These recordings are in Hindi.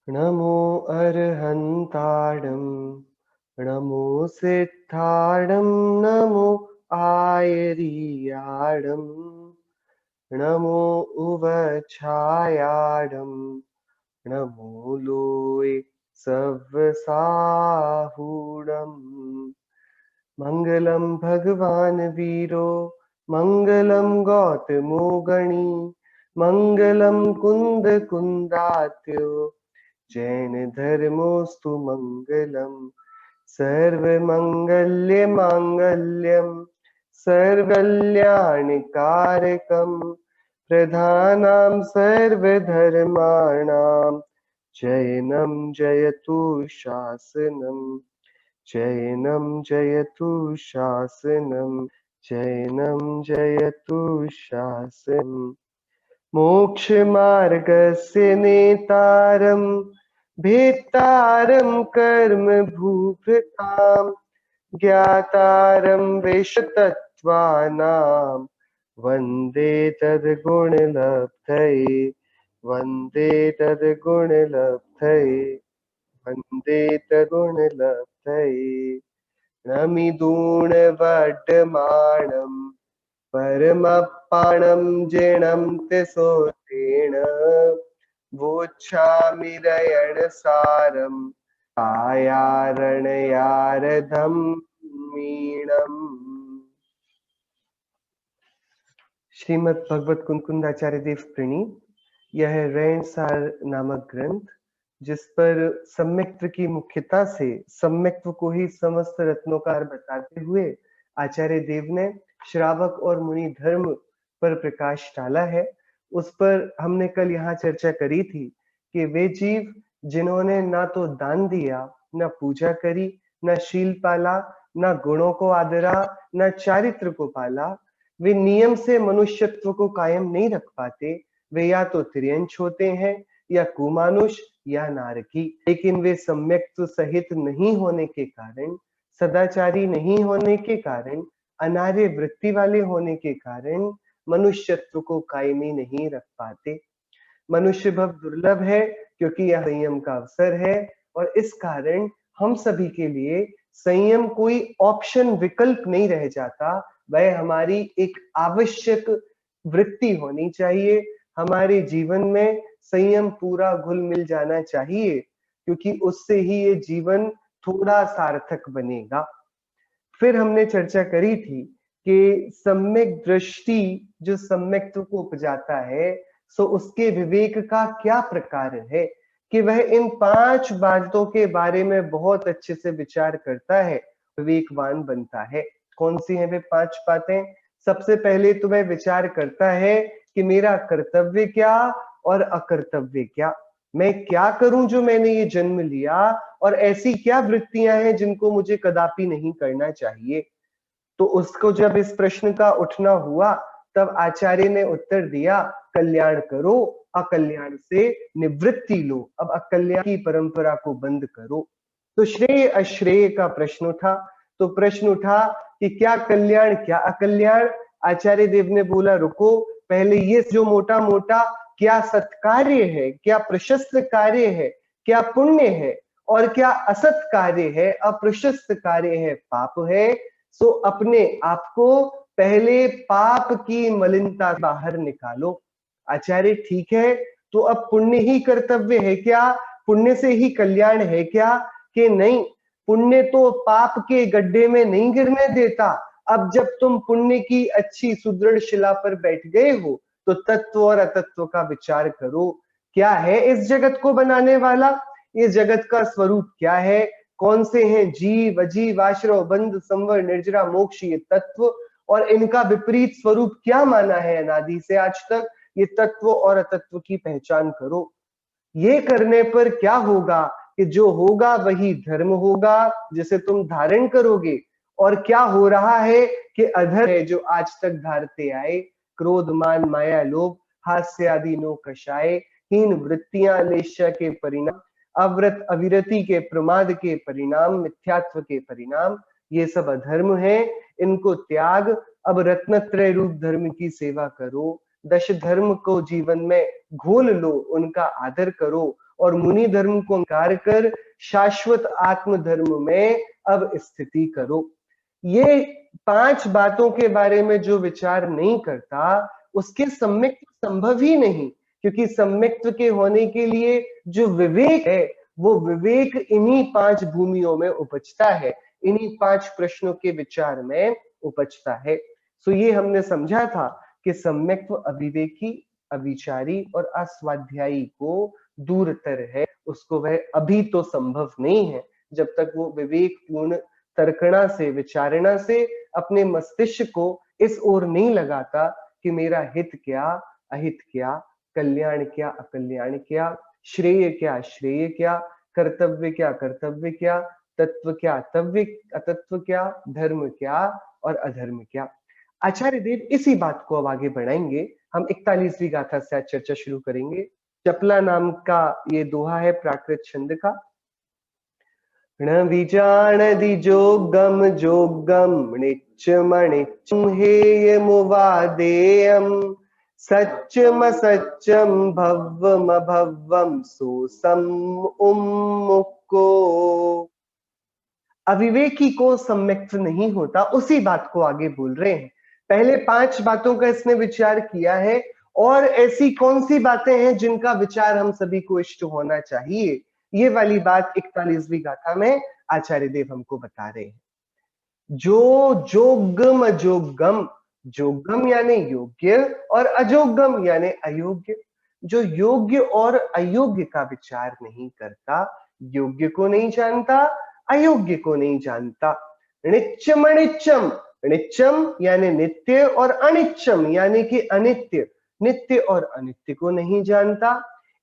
नमो अर्हन्ताणं नमो सिद्धाणं नमो आयर्याणं नमो उवछायाणं नमो लोय सव्यसाहुणम् मंगलम भगवान वीरो मंगलम गौतमो गणी मंगलम कुंद कुंदात्यो जैन धर्मोस्तु मंगलम सर्वमंगल्य मांगल्यम सर्वकल्याणकारकम प्रधानां सर्वधर्माणां जयनं जयतु शासनम् जैनं जयतु शासनम् जैनं जयतु शासनम् मोक्षमार्गस्य नेतारं भेत्तारं कर्म भूभृतां ज्ञातारं विश्वतत्त्वानां वन्दे तद्गुणलब्धये वन्दे तद्गुणलब्धये वन्दे तद्गुणलब्धये नमिदूणवड्डमाणं परमपाणं जिणं तिसोतेन वोच्छामि रयणसारं आयारणयारधं मीणम्। श्रीमद् भगवत कुंकुंदाचार्य देव प्रणीत यह रैणसार नामक ग्रंथ जिस पर सम्यक्त्व की मुख्यता से सम्यक्त्व को ही समस्त रत्नोकार बताते हुए आचार्य देव ने श्रावक और मुनि धर्म पर प्रकाश डाला है, उस पर हमने कल यहाँ चर्चा करी थी कि वे जीव जिन्होंने ना तो दान दिया, ना पूजा करी, ना शील पाला, ना गुणों को आदरा, ना चारित्र को पाला, वे नियम से मनुष्यत्व को कायम नहीं रख पाते। वे या तो त्रियंच होते हैं या कुमानुष या नारकी, लेकिन वे सम्यक्त्व सहित नहीं होने के कारण, सदाचारी नहीं होने के कारण, अनार्य वृत्ति वाले होने के कारण मनुष्यत्व को कायमी नहीं रख पाते। मनुष्य भव दुर्लभ है क्योंकि यह संयम का अवसर है और इस कारण हम सभी के लिए संयम कोई ऑप्शन विकल्प नहीं रह जाता, वह हमारी एक आवश्यक वृत्ति होनी चाहिए। हमारे जीवन में संयम पूरा घुल मिल जाना चाहिए क्योंकि उससे ही ये जीवन थोड़ा सार्थक बनेगा। फिर हमने चर्चा करी थी कि सम्यक दृष्टि जो सम्यक्त्व को उपजाता है, सो उसके विवेक का क्या प्रकार है कि वह इन 5 बातों के बारे में बहुत अच्छे से विचार करता है, विवेकवान बनता है। कौन सी हैं वे 5 बातें? सबसे पहले तो वह विचार करता है कि मेरा कर्तव्य क्या और अकर्तव्य क्या, मैं क्या करूं जो मैंने ये जन्म लिया, और ऐसी क्या वृत्तियां हैं जिनको मुझे कदापि नहीं करना चाहिए। तो उसको जब इस प्रश्न का उठना हुआ तब आचार्य ने उत्तर दिया, कल्याण करो, अकल्याण से निवृत्ति लो, अब अकल्याण की परंपरा को बंद करो। तो श्रेय अश्रेय का प्रश्न उठा। तो प्रश्न उठा कि क्या कल्याण क्या अकल्याण। आचार्य देव ने बोला रुको, पहले ये जो मोटा मोटा क्या सत्कार्य है, क्या प्रशस्त कार्य है, क्या पुण्य है, और क्या असत कार्य है, अप्रशस्त कार्य है, पाप है, सो अपने आप को पहले पाप की मलिनता बाहर निकालो। आचार्य ठीक है, तो अब पुण्य ही कर्तव्य है क्या, पुण्य से ही कल्याण है क्या? कि नहीं, पुण्य तो पाप के गड्ढे में नहीं गिरने देता। अब जब तुम पुण्य की अच्छी सुदृढ़ शिला पर बैठ गए हो तो तत्व और अतत्व का विचार करो। क्या है इस जगत को बनाने वाला, इस जगत का स्वरूप क्या है, कौन से हैं जीव अजीव आश्रव बंध संवर निर्जरा मोक्ष ये तत्व, और इनका विपरीत स्वरूप क्या माना है अनादि से आज तक, ये तत्व और अतत्व की पहचान करो। ये करने पर क्या होगा कि जो होगा वही धर्म होगा जिसे तुम धारण करोगे। और क्या हो रहा है कि अधर है जो आज तक धारते आए, क्रोध मान माया लोभ हास्य आदि नो कषाय, हीन वृत्तियां लेश्या के परिणाम, अव्रत अविरति के प्रमाद के परिणाम, मिथ्यात्व के परिणाम, ये सब अधर्म है। इनको त्याग, अब रत्नत्रय रूप धर्म की सेवा करो, दश धर्म को जीवन में घोल लो, उनका आदर करो और मुनि धर्म को अंकार कर शाश्वत आत्म धर्म में अब स्थिति करो। ये 5 बातों के बारे में जो विचार नहीं करता उसके सम्यक्त्व संभव ही नहीं, क्योंकि सम्यक्त्व के होने के लिए जो विवेक है वो विवेक इन्हीं 5 भूमियों में उपजता है, इन्हीं 5 प्रश्नों के विचार में उपजता है। सो ये हमने समझा था कि सम्यक्त्व अविवेकी, अविचारी और अस्वाध्यायी को दूरतर है, उसको वह अभी तो संभव नहीं है जब तक वो विवेक पूर्ण तर्कणा से, विचारणा से अपने मस्तिष्क को इस ओर नहीं लगाता कि मेरा हित क्या, अहित क्या, कल्याण क्या, अकल्याण क्या, श्रेय क्या, श्रेय क्या, कर्तव्य क्या, कर्तव्य क्या, तत्व क्या, तत्व अतत्व क्या, धर्म क्या और अधर्म क्या। आचार्य देव इसी बात को अब आगे बढ़ाएंगे। हम 41वीं गाथा से आज चर्चा शुरू करेंगे। चपला नाम का ये दोहा है प्राकृत छंद का। न विजानदि जोगम जोगम निच्चमनिच्चम हेयमुवादेयम सच्चम सच्चम भव्वम भव्वम सोसम उम्मुक्को। अविवेकी को सम्यक्त्व नहीं होता, उसी बात को आगे बोल रहे हैं। पहले 5 बातों का इसने विचार किया है, और ऐसी कौन सी बातें हैं जिनका विचार हम सभी को इष्ट होना चाहिए, ये वाली बात 41वीं गाथा में आचार्य देव हमको बता रहे हैं। जो जोगम अजोगम, जोगम यानी योग्य और अजोगम यानी अयोग्य, जो योग्य और अयोग्य का विचार नहीं करता, योग्य को नहीं जानता, अयोग्य को नहीं जानता। निच्चम अनिच्चम, निच्चम यानी नित्य और अनिच्चम यानी कि अनित्य, नित्य और अनित्य को नहीं जानता।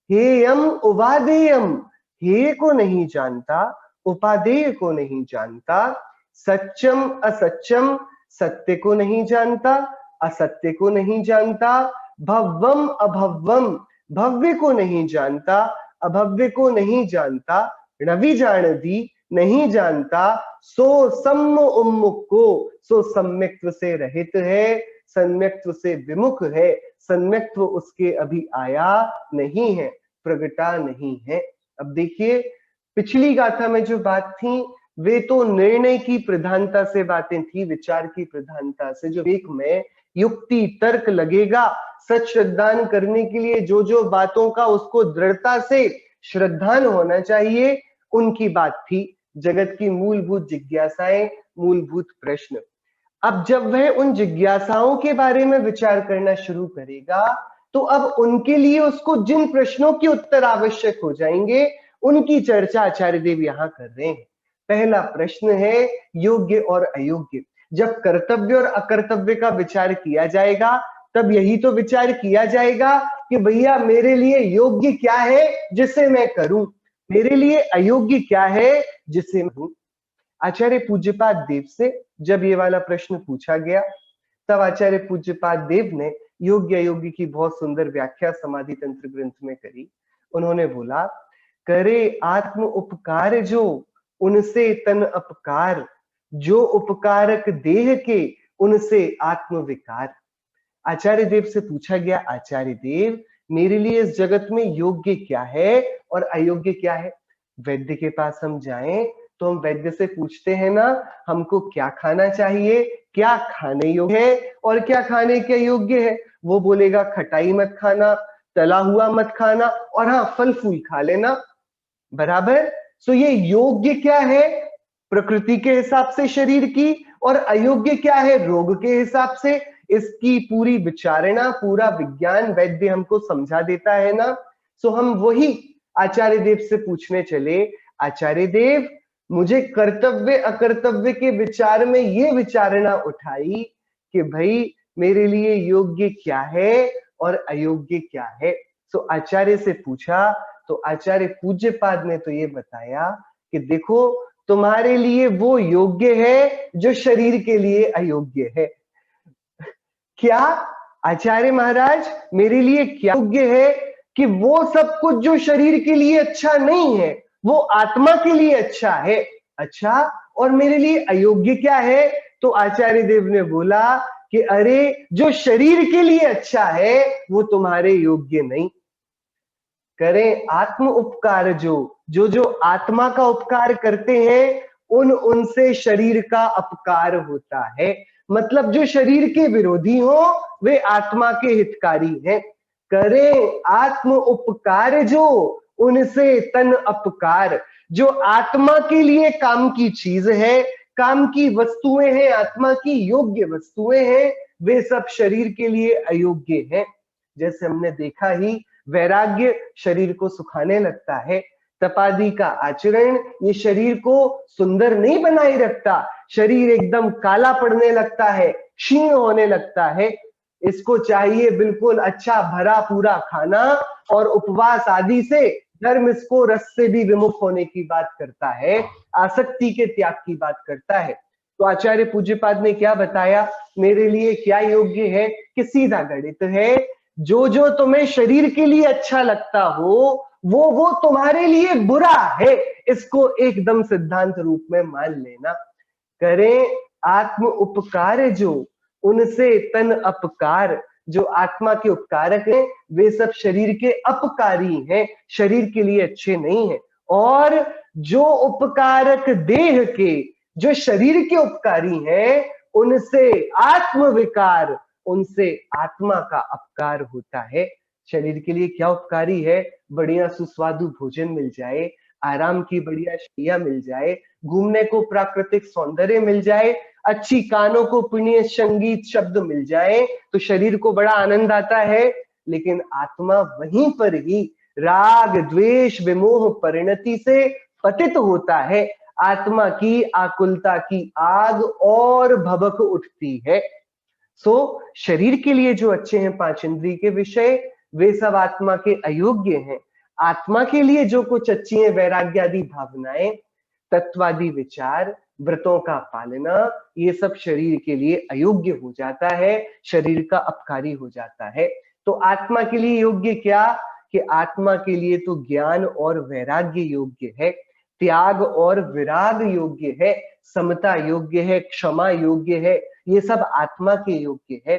हेयम उपादेयम, हेय को नहीं जानता, उपादेय को नहीं जानता। सच्चम असच्चम, सत्य को नहीं जानता, असत्य को नहीं जानता। भव्वम अभव्वम, भव्य को नहीं जानता, अभव्य को नहीं जानता। रवि जानती, नहीं जानता। सो सम्म उन्मुख को, सो सम्यक्त्व से रहित है, सम्यक्त्व से विमुख है, सम्यक्त्व उसके अभी आया नहीं है, प्रगटा नहीं है। अब देखिए, पिछली गाथा में जो बात थी वे तो निर्णय की प्रधानता से बातें थी, विचार की प्रधानता से। जो विवेक में युक्ति तर्क लगेगा, सच श्रद्धान करने के लिए जो जो बातों का उसको दृढ़ता से श्रद्धान होना चाहिए, उनकी बात थी। जगत की मूलभूत जिज्ञासाएं, मूलभूत प्रश्न। अब जब वह उन जिज्ञासाओं के बारे में विचार करना शुरू करेगा, तो अब उनके लिए उसको जिन प्रश्नों के उत्तर आवश्यक हो जाएंगे, उनकी चर्चा आचार्य देव यहां कर रहे हैं। पहला प्रश्न है योग्य और अयोग्य। जब कर्तव्य और अकर्तव्य का विचार किया जाएगा, तब यही तो विचार किया जाएगा कि भैया मेरे लिए योग्य क्या है जिसे मैं करूं, मेरे लिए अयोग्य क्या है जिसे मैं हूं। आचार्य पूज्यपाद देव से जब ये वाला प्रश्न पूछा गया, तब आचार्य पूज्यपाद देव ने योग्य अयोग्य की बहुत सुंदर व्याख्या समाधि तंत्र ग्रंथ में करी। उन्होंने बोला, करे आत्म उपकार जो उनसे तन अपकार, जो उपकारक देह के उनसे आत्म विकार। आचार्य देव से पूछा गया, आचार्य देव मेरे लिए इस जगत में योग्य क्या है और अयोग्य क्या है। वैद्य के पास हम जाएं तो हम वैद्य से पूछते हैं ना, हमको क्या खाना चाहिए, क्या खाने योग्य है और क्या खाने के योग्य है। वो बोलेगा खटाई मत खाना, तला हुआ मत खाना, और हाँ फल फूल खा लेना, बराबर। सो ये योग्य क्या है प्रकृति के हिसाब से शरीर की, और अयोग्य क्या है रोग के हिसाब से। इसकी पूरी विचारणा, पूरा विज्ञान वैद्य हमको समझा देता है ना। सो हम वही आचार्य देव से पूछने चले, आचार्य देव मुझे कर्तव्य अकर्तव्य के विचार में ये विचारणा उठाई कि भाई मेरे लिए योग्य क्या है और अयोग्य क्या है। सो आचार्य से पूछा तो आचार्य पूज्यपाद ने तो ये बताया कि देखो तुम्हारे लिए वो योग्य है जो शरीर के लिए अयोग्य है। क्या आचार्य महाराज मेरे लिए क्या योग्य है कि वो सब कुछ जो शरीर के लिए अच्छा नहीं है वो आत्मा के लिए अच्छा है। अच्छा, और मेरे लिए अयोग्य क्या है? तो आचार्य देव ने बोला कि अरे जो शरीर के लिए अच्छा है वो तुम्हारे योग्य नहीं। करें आत्म उपकार जो आत्मा का उपकार करते हैं उनसे शरीर का अपकार होता है। मतलब जो शरीर के विरोधी हो वे आत्मा के हितकारी हैं। करें आत्म उपकार जो उनसे तन अपकार। जो आत्मा के लिए काम की चीज है, काम की वस्तुएं हैं, आत्मा की योग्य वस्तुएं हैं, वे सब शरीर के लिए अयोग्य हैं। जैसे हमने देखा ही, वैराग्य शरीर को सुखाने लगता है, तपादि का आचरण ये शरीर को सुंदर नहीं बनाए रखता, शरीर एकदम काला पड़ने लगता है, क्षीण होने लगता है। इसको चाहिए बिल्कुल अच्छा भरा पूरा खाना, और उपवास आदि से धर्म इसको रस से भी विमुख होने की बात करता है, आसक्ति के त्याग की बात करता है। तो आचार्य पूज्यपाद ने क्या बताया, मेरे लिए क्या योग्य है कि सीधा गणित है, जो तुम्हें शरीर के लिए अच्छा लगता हो वो तुम्हारे लिए बुरा है, इसको एकदम सिद्धांत रूप में मान लेना। करें आत्म उपकार जो उनसे तन अपकार। जो आत्मा के उपकारक हैं वे सब शरीर के अपकारी हैं, शरीर के लिए अच्छे नहीं है। और जो उपकारक देह के, जो शरीर के उपकारी हैं, उनसे आत्म विकार, उनसे आत्मा का अपकार होता है। शरीर के लिए क्या उपकारी है, बढ़िया सुस्वादु भोजन मिल जाए, आराम की बढ़िया शैया मिल जाए, घूमने को प्राकृतिक सौंदर्य मिल जाए, अच्छी कानों को पुण्य संगीत शब्द मिल जाए, तो शरीर को बड़ा आनंद आता है। लेकिन आत्मा वहीं पर ही राग द्वेष विमोह परिणति से पतित होता है। आत्मा की आकुलता की आग और भभक उठती है। सो शरीर के लिए जो अच्छे हैं पांच इंद्रिय के विषय, वे सब आत्मा के अयोग्य हैं। आत्मा के लिए जो कुछ अच्छी है, वैराग्य आदि भावनाएं, तत्वादि विचार, व्रतों का पालना, ये सब शरीर के लिए अयोग्य हो जाता है, शरीर का अपकारी हो जाता है। तो आत्मा के लिए योग्य क्या, कि आत्मा के लिए तो ज्ञान और वैराग्य योग्य है, त्याग और विराग योग्य है, समता योग्य है, क्षमा योग्य है, ये सब आत्मा के योग्य है।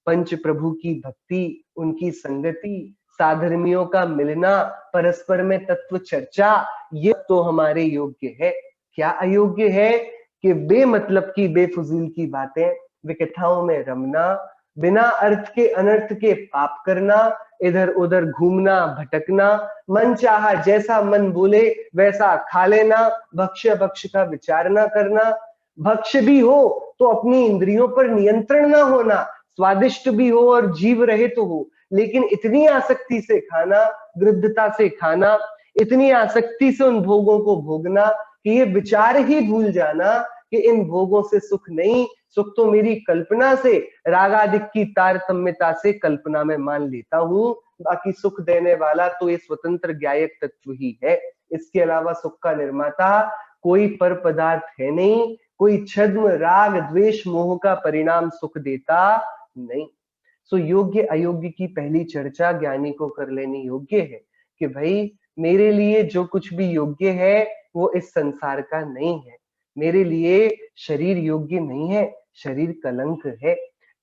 पंच प्रभु की भक्ति, उनकी संगति, साधर्मियों का मिलना, परस्पर में तत्व चर्चा, ये तो हमारे योग्य है। क्या अयोग्य है, कि बेमतलब की बेफुजील की बातें, विकथाओं में रमना, बिना अर्थ के अनर्थ के पाप करना, इधर उधर घूमना भटकना, मन चाहा जैसा मन बोले वैसा खा लेना, भक्ष्य भक्ष का विचार ना करना, भक्ष्य भी हो तो अपनी इंद्रियों पर नियंत्रण ना होना, स्वादिष्ट भी हो और जीव रहित तो हो, लेकिन इतनी आसक्ति से खाना, गृद्धता से खाना, इतनी आसक्ति से उन भोगों को भोगना कि ये विचार ही भूल जाना कि इन भोगों से सुख नहीं, सुख तो मेरी कल्पना से, रागादिक की तारतम्यता से कल्पना में मान लेता हूं, बाकी सुख देने वाला तो ये स्वतंत्र ज्ञायक तत्व ही है। इसके अलावा सुख का निर्माता कोई पर पदार्थ है नहीं, कोई छद्म राग द्वेष मोह का परिणाम सुख देता नहीं। सो योग्य अयोग्य की पहली चर्चा ज्ञानी को कर लेनी योग्य है, कि भाई मेरे लिए जो कुछ भी योग्य है वो इस संसार का नहीं है। मेरे लिए शरीर योग्य नहीं है, शरीर कलंक है।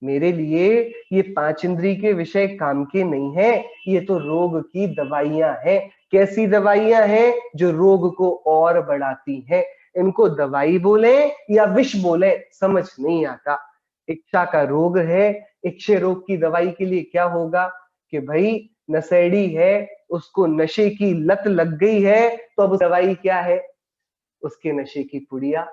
मेरे लिए ये पांच इंद्रिय के विषय काम के नहीं है, ये तो रोग की दवाइयां हैं। कैसी दवाइयां हैं, जो रोग को और बढ़ाती हैं। इनको दवाई बोले या विष बोले समझ नहीं आता। इच्छा का रोग है, इच्छा रोग की दवाई के लिए क्या होगा, कि भाई नशेड़ी है, उसको नशे की लत लग गई है, तो अब दवाई क्या है, उसके नशे की पुड़िया।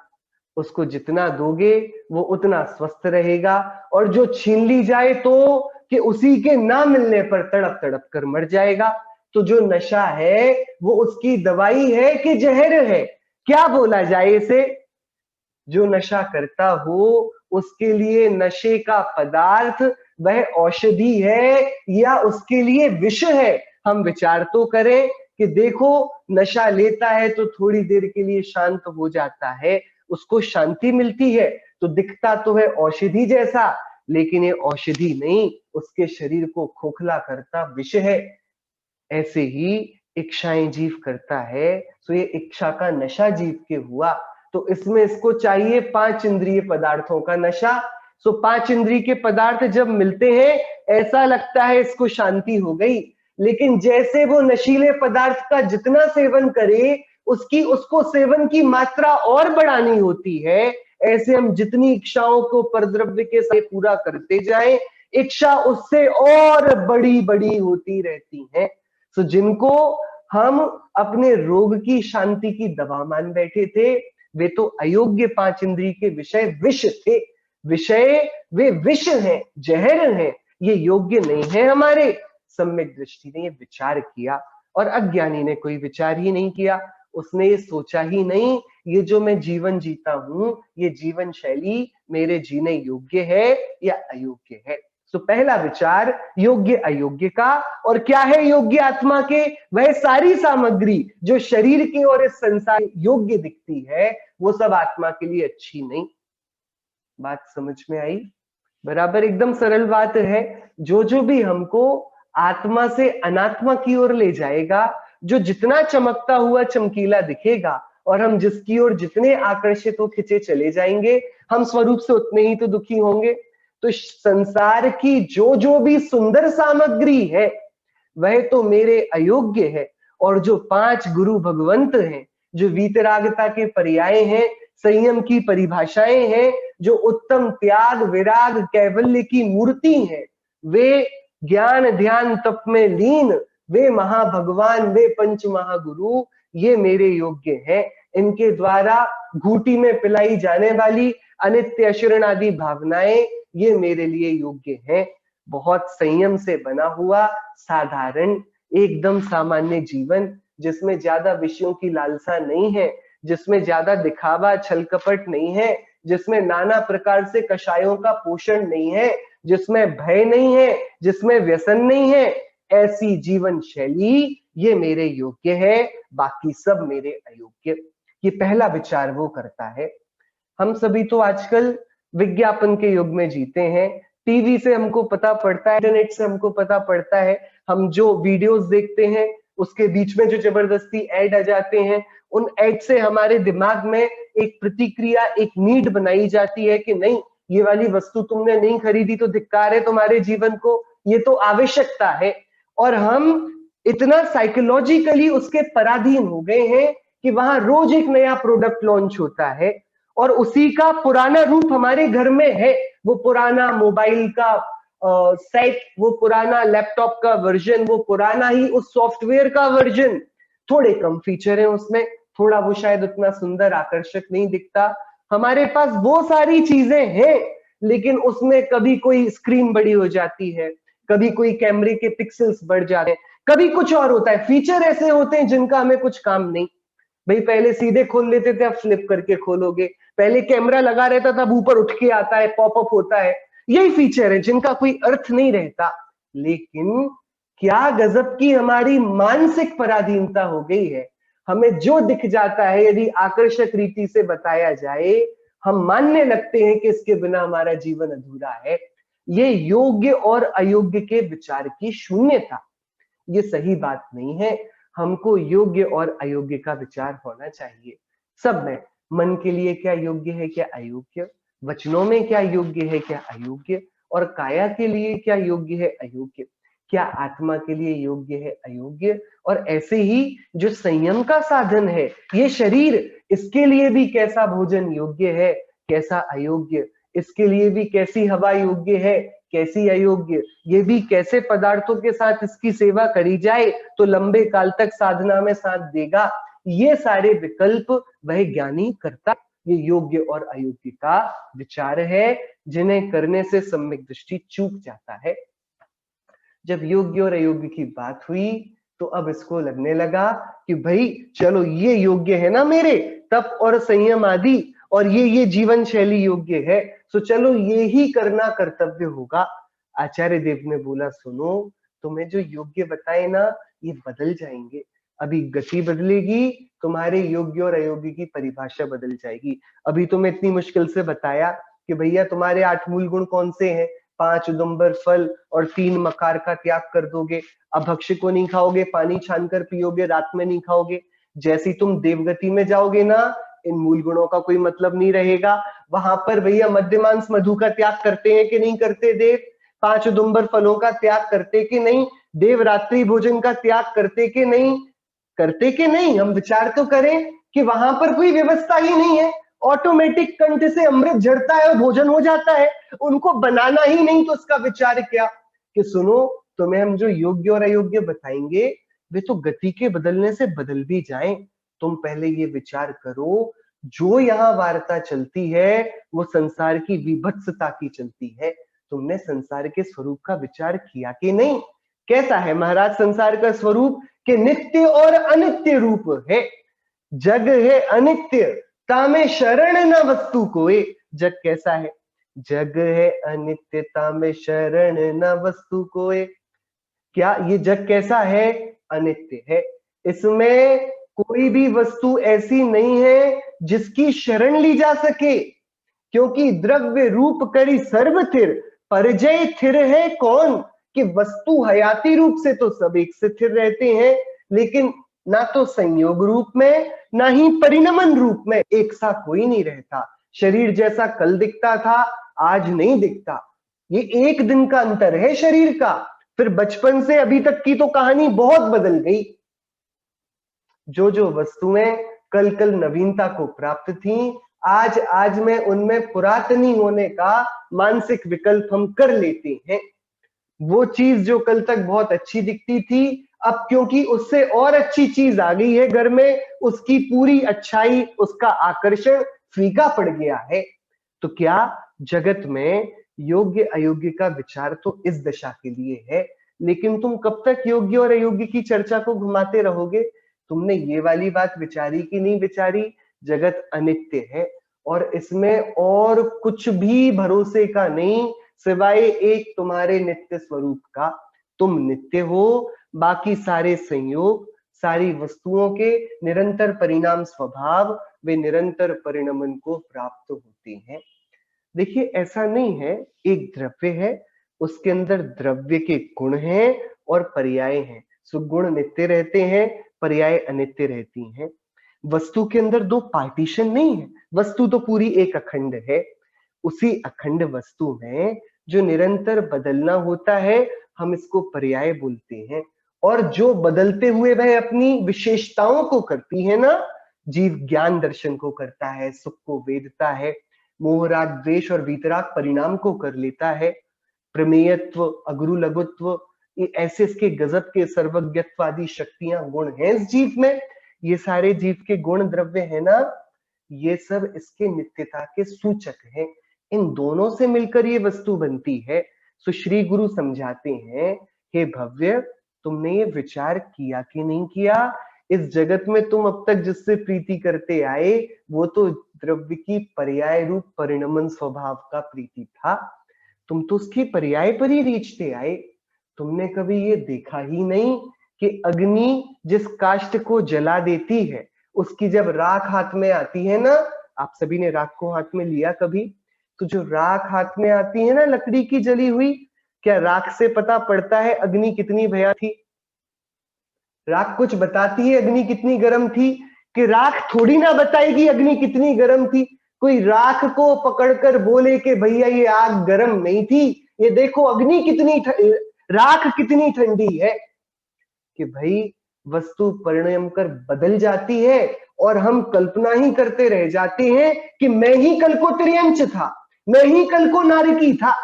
उसको जितना दोगे वो उतना स्वस्थ रहेगा, और जो छीन ली जाए तो कि उसी के ना मिलने पर तड़प तड़प कर मर जाएगा। तो जो नशा है वो उसकी दवाई है कि जहर है, क्या बोला जाए इसे। जो नशा करता हो उसके लिए नशे का पदार्थ वह औषधि है या उसके लिए विष है। हम विचार तो करें कि देखो नशा लेता है तो थोड़ी देर के लिए शांत हो जाता है, उसको शांति मिलती है, तो दिखता तो है औषधि जैसा, लेकिन ये औषधि नहीं, उसके शरीर को खोखला करता विष है। ऐसे ही इच्छाएं जीव करता है, तो ये इच्छा का नशा जीव के हुआ। तो इसमें इसको चाहिए पांच इंद्रिय पदार्थों का नशा। सो पांच इंद्रिय के पदार्थ जब मिलते हैं ऐसा लगता है इसको शांति हो गई, लेकिन जैसे वो नशीले पदार्थ का जितना सेवन करे, उसको सेवन की मात्रा और बढ़ानी होती है। ऐसे हम जितनी इच्छाओं को परद्रव्य के साथ पूरा करते जाएं, इच्छा उससे और बड़ी बड़ी होती रहती है। तो जिनको हम अपने रोग की शांति की दवा मान बैठे थे, वे तो अयोग्य पांच इंद्रिय के विषय विष थे। वे विष हैं, जहर हैं, ये योग्य नहीं है। हमारे सम्यक दृष्टि ने ये विचार किया, और अज्ञानी ने कोई विचार ही नहीं किया। उसने ये सोचा ही नहीं, ये जो मैं जीवन जीता हूं, ये जीवन शैली मेरे जीने योग्य है या अयोग्य है। तो पहला विचार योग्य अयोग्य का। और क्या है योग्य आत्मा के? वह सारी सामग्री जो शरीर की और इस संसार योग्य दिखती है, वो सब आत्मा के लिए अच्छी नहीं। बात समझ में आई? बराबर, एकदम सरल बात है। जो भी हमको आत्मा से अनात्मा की ओर ले जाएगा, जो जितना चमकता हुआ चमकीला दिखेगा, और हम जिसकी ओर जितने आकर्षित हो खिंचे चले जाएंगे, हम स्वरूप से उतने ही तो दुखी होंगे। तो संसार की जो भी सुंदर सामग्री है, वह तो मेरे अयोग्य है। और जो पांच गुरु भगवंत हैं, जो वीतरागता के पर्याय हैं, संयम की परिभाषाएं हैं, जो उत्तम त्याग विराग कैवल्य की मूर्ति हैं, वे ज्ञान ध्यान तप में लीन, वे महाभगवान, वे पंच महागुरु, ये मेरे योग्य हैं। इनके द्वारा घूटी में पिलाई जाने वाली अनित्य अशरण आदि भावनाएं, ये मेरे लिए योग्य हैं। बहुत संयम से बना हुआ साधारण एकदम सामान्य जीवन, जिसमें ज्यादा विषयों की लालसा नहीं है, जिसमें ज्यादा दिखावा छल कपट नहीं है, जिसमें नाना प्रकार से कषायों का पोषण नहीं है, जिसमें भय नहीं है, जिसमें व्यसन नहीं है, ऐसी जीवन शैली ये मेरे योग्य है, बाकी सब मेरे अयोग्य। ये पहला विचार वो करता है। हम सभी तो आजकल विज्ञापन के युग में जीते हैं। टीवी से हमको पता पड़ता है, इंटरनेट से हमको पता पड़ता है, हम जो वीडियोस देखते हैं उसके बीच में जो जबरदस्ती ऐड आ जाते हैं, उन ऐड से हमारे दिमाग में एक प्रतिक्रिया, एक नीड बनाई जाती है कि नहीं, ये वाली वस्तु तुमने नहीं खरीदी तो धिक्कार है तुम्हारे जीवन को, ये तो आवश्यकता है। और हम इतना साइकोलॉजिकली उसके पराधीन हो गए हैं कि वहां रोज एक नया प्रोडक्ट लॉन्च होता है, और उसी का पुराना रूप हमारे घर में है। वो पुराना मोबाइल का सेट, वो पुराना लैपटॉप का वर्जन, वो पुराना ही उस सॉफ्टवेयर का वर्जन, थोड़े कम फीचर हैं उसमें, थोड़ा वो शायद उतना सुंदर आकर्षक नहीं दिखता। हमारे पास वो सारी चीजें हैं, लेकिन उसमें कभी कोई स्क्रीन बड़ी हो जाती है, कभी कोई कैमरे के पिक्सल्स बढ़ जाते हैं, कभी कुछ और होता है। फीचर ऐसे होते हैं जिनका हमें कुछ काम नहीं। भाई पहले सीधे खोल लेते थे, अब फ्लिप करके खोलोगे। पहले कैमरा लगा रहता था, अब ऊपर उठ के आता है, पॉपअप होता है। यही फीचर है जिनका कोई अर्थ नहीं रहता। लेकिन क्या गजब की हमारी मानसिक पराधीनता हो गई है। हमें जो दिख जाता है, यदि आकर्षक रीति से बताया जाए, हम मानने लगते हैं कि इसके बिना हमारा जीवन अधूरा है। ये योग्य और अयोग्य के विचार की शून्यता, ये सही बात नहीं है। हमको योग्य और अयोग्य का विचार होना चाहिए सब में। मन के लिए क्या योग्य है, क्या अयोग्य, वचनों में क्या योग्य है, क्या अयोग्य, और काया के लिए क्या योग्य है, अयोग्य, क्या आत्मा के लिए योग्य है, अयोग्य। और ऐसे ही जो संयम का साधन है, ये शरीर, इसके लिए भी कैसा भोजन योग्य है, कैसा अयोग्य, इसके लिए भी कैसी हवा योग्य है, कैसी अयोग्य, ये भी कैसे पदार्थों के साथ इसकी सेवा करी जाए तो लंबे काल तक साधना में साथ देगा, ये सारे विकल्प वह ज्ञानी करता। ये योग्य और अयोग्य का विचार है, जिन्हें करने से सम्यक दृष्टि चूक जाता है। जब योग्य और अयोग्य की बात हुई, तो अब इसको लगने लगा कि भाई चलो ये योग्य है ना मेरे, तप और संयम आदि, और ये जीवन शैली योग्य है, तो चलो ये ही करना कर्तव्य होगा। आचार्य देव ने बोला, सुनो, तुम्हें जो योग्य बताए ना, ये बदल जाएंगे। अभी गति बदलेगी, तुम्हारे योग्य और अयोग्य की परिभाषा बदल जाएगी। अभी तुम्हें इतनी मुश्किल से बताया कि भैया तुम्हारे 8 मूल गुण कौन से हैं, 5 उदुम्बर फल और 3 मकार का त्याग कर दोगे, अब भक्ष्य को नहीं खाओगे, पानी छान कर पियोगे, रात में नहीं खाओगे। जैसी तुम देवगति में जाओगे ना, इन मूल गुणों का कोई मतलब नहीं रहेगा। वहां पर भैया मद्यमांस मधु का त्याग करते हैं कि नहीं करते देव? 5 उदुम्बर फलों का त्याग करते कि नहीं, देवरात्रि भोजन का त्याग करते कि नहीं, करते कि नहीं? हम विचार तो करें कि वहां पर कोई व्यवस्था ही नहीं है, ऑटोमेटिक कंठ से अमृत झड़ता है और भोजन हो जाता है, उनको बनाना ही नहीं, तो उसका विचार क्या कि सुनो, तुम्हें हम जो योग्य और अयोग्य बताएंगे वे तो गति के बदलने से बदल भी जाएं, तुम पहले ये विचार करो जो यहाँ वार्ता चलती है वो संसार की विभत्सता की चलती है, तुमने संसार के स्वरूप का विचार किया कि नहीं? कैसा है महाराज संसार का स्वरूप? कि नित्य और अनित्य रूप है, जग है अनित्य, तामे शरण न वस्तु कोय। जग कैसा है? जग है अनित्य, तामे शरण न वस्तु कोय। क्या ये जग कैसा है? अनित्य है, इसमें कोई भी वस्तु ऐसी नहीं है जिसकी शरण ली जा सके, क्योंकि द्रव्य रूप करी सर्व थिर, परजय थिर है कौन? कि वस्तु हयाती रूप से तो सब एक से स्थिर रहते हैं, लेकिन ना तो संयोग रूप में ना ही परिणमन रूप में एक सा कोई नहीं रहता। शरीर जैसा कल दिखता था आज नहीं दिखता, ये एक दिन का अंतर है शरीर का, फिर बचपन से अभी तक की तो कहानी बहुत बदल गई। जो जो वस्तुएं कल कल नवीनता को प्राप्त थी, आज आज में उनमें पुरातनी होने का मानसिक विकल्प हम कर लेते हैं। वो चीज जो कल तक बहुत अच्छी दिखती थी, अब क्योंकि उससे और अच्छी चीज आ गई है घर में, उसकी पूरी अच्छाई, उसका आकर्षण फीका पड़ गया है। तो क्या जगत में योग्य अयोग्य का विचार तो इस दशा के लिए है, लेकिन तुम कब तक योग्य और अयोग्य की चर्चा को घुमाते रहोगे? तुमने ये वाली बात विचारी कि नहीं विचारी? जगत अनित्य है और इसमें और कुछ भी भरोसे का नहीं सिवाय एक तुम्हारे नित्य स्वरूप का। तुम नित्य हो, बाकी सारे संयोग, सारी वस्तुओं के निरंतर परिणाम स्वभाव, वे निरंतर परिणमन को प्राप्त होते हैं। देखिए ऐसा नहीं है, एक द्रव्य है, उसके अंदर द्रव्य के गुण हैं और पर्याय हैं। सुगुण नित्य रहते हैं, पर्याय अनित्य रहती हैं। वस्तु के अंदर दो पार्टीशन नहीं है, वस्तु तो पूरी एक अखंड है। उसी अखंड वस्तु में जो निरंतर बदलना होता है हम इसको पर्याय बोलते हैं, और जो बदलते हुए वह अपनी विशेषताओं को करती है ना, जीव ज्ञान दर्शन को करता है, सुख को वेदता है, मोह राग द्वेष और वीतराग परिणाम को कर लेता है, प्रमेयत्व अगुरु लघुत्व, ये ऐसे इसके गजब के सर्वज्ञत्व आदि शक्तियां गुण हैं इस जीव में। ये सारे जीव के गुण द्रव्य है ना, ये सब इसके नित्यता के सूचक हैं। इन दोनों से मिलकर ये वस्तु बनती है। सो श्री गुरु समझाते हैं, हे भव्य, तुमने ये विचार किया कि नहीं किया? इस जगत में तुम अब तक जिससे प्रीति करते आए वो तो द्रव्य की पर्याय रूप परिणमन स्वभाव का प्रीति था, तुम तो उसकी पर्याय पर ही रीछते आए। तुमने कभी ये देखा ही नहीं कि अग्नि जिस काष्ठ को जला देती है, उसकी जब राख हाथ में आती है ना, आप सभी ने राख को हाथ में लिया कभी? तो जो राख हाथ में आती है ना लकड़ी की जली हुई, क्या राख से पता पड़ता है अग्नि कितनी भया थी? राख कुछ बताती है अग्नि कितनी गर्म थी? कि राख थोड़ी ना बताएगी अग्नि कितनी गर्म थी। कोई राख को पकड़कर बोले कि भैया ये आग गर्म नहीं थी, ये देखो अग्नि कितनी राख कितनी ठंडी है। कि भाई वस्तु परिणम कर बदल जाती है और हम कल्पना ही करते रह जाते हैं कि मैं ही कल को त्रियंच था, मैं ही कल को नारकी था।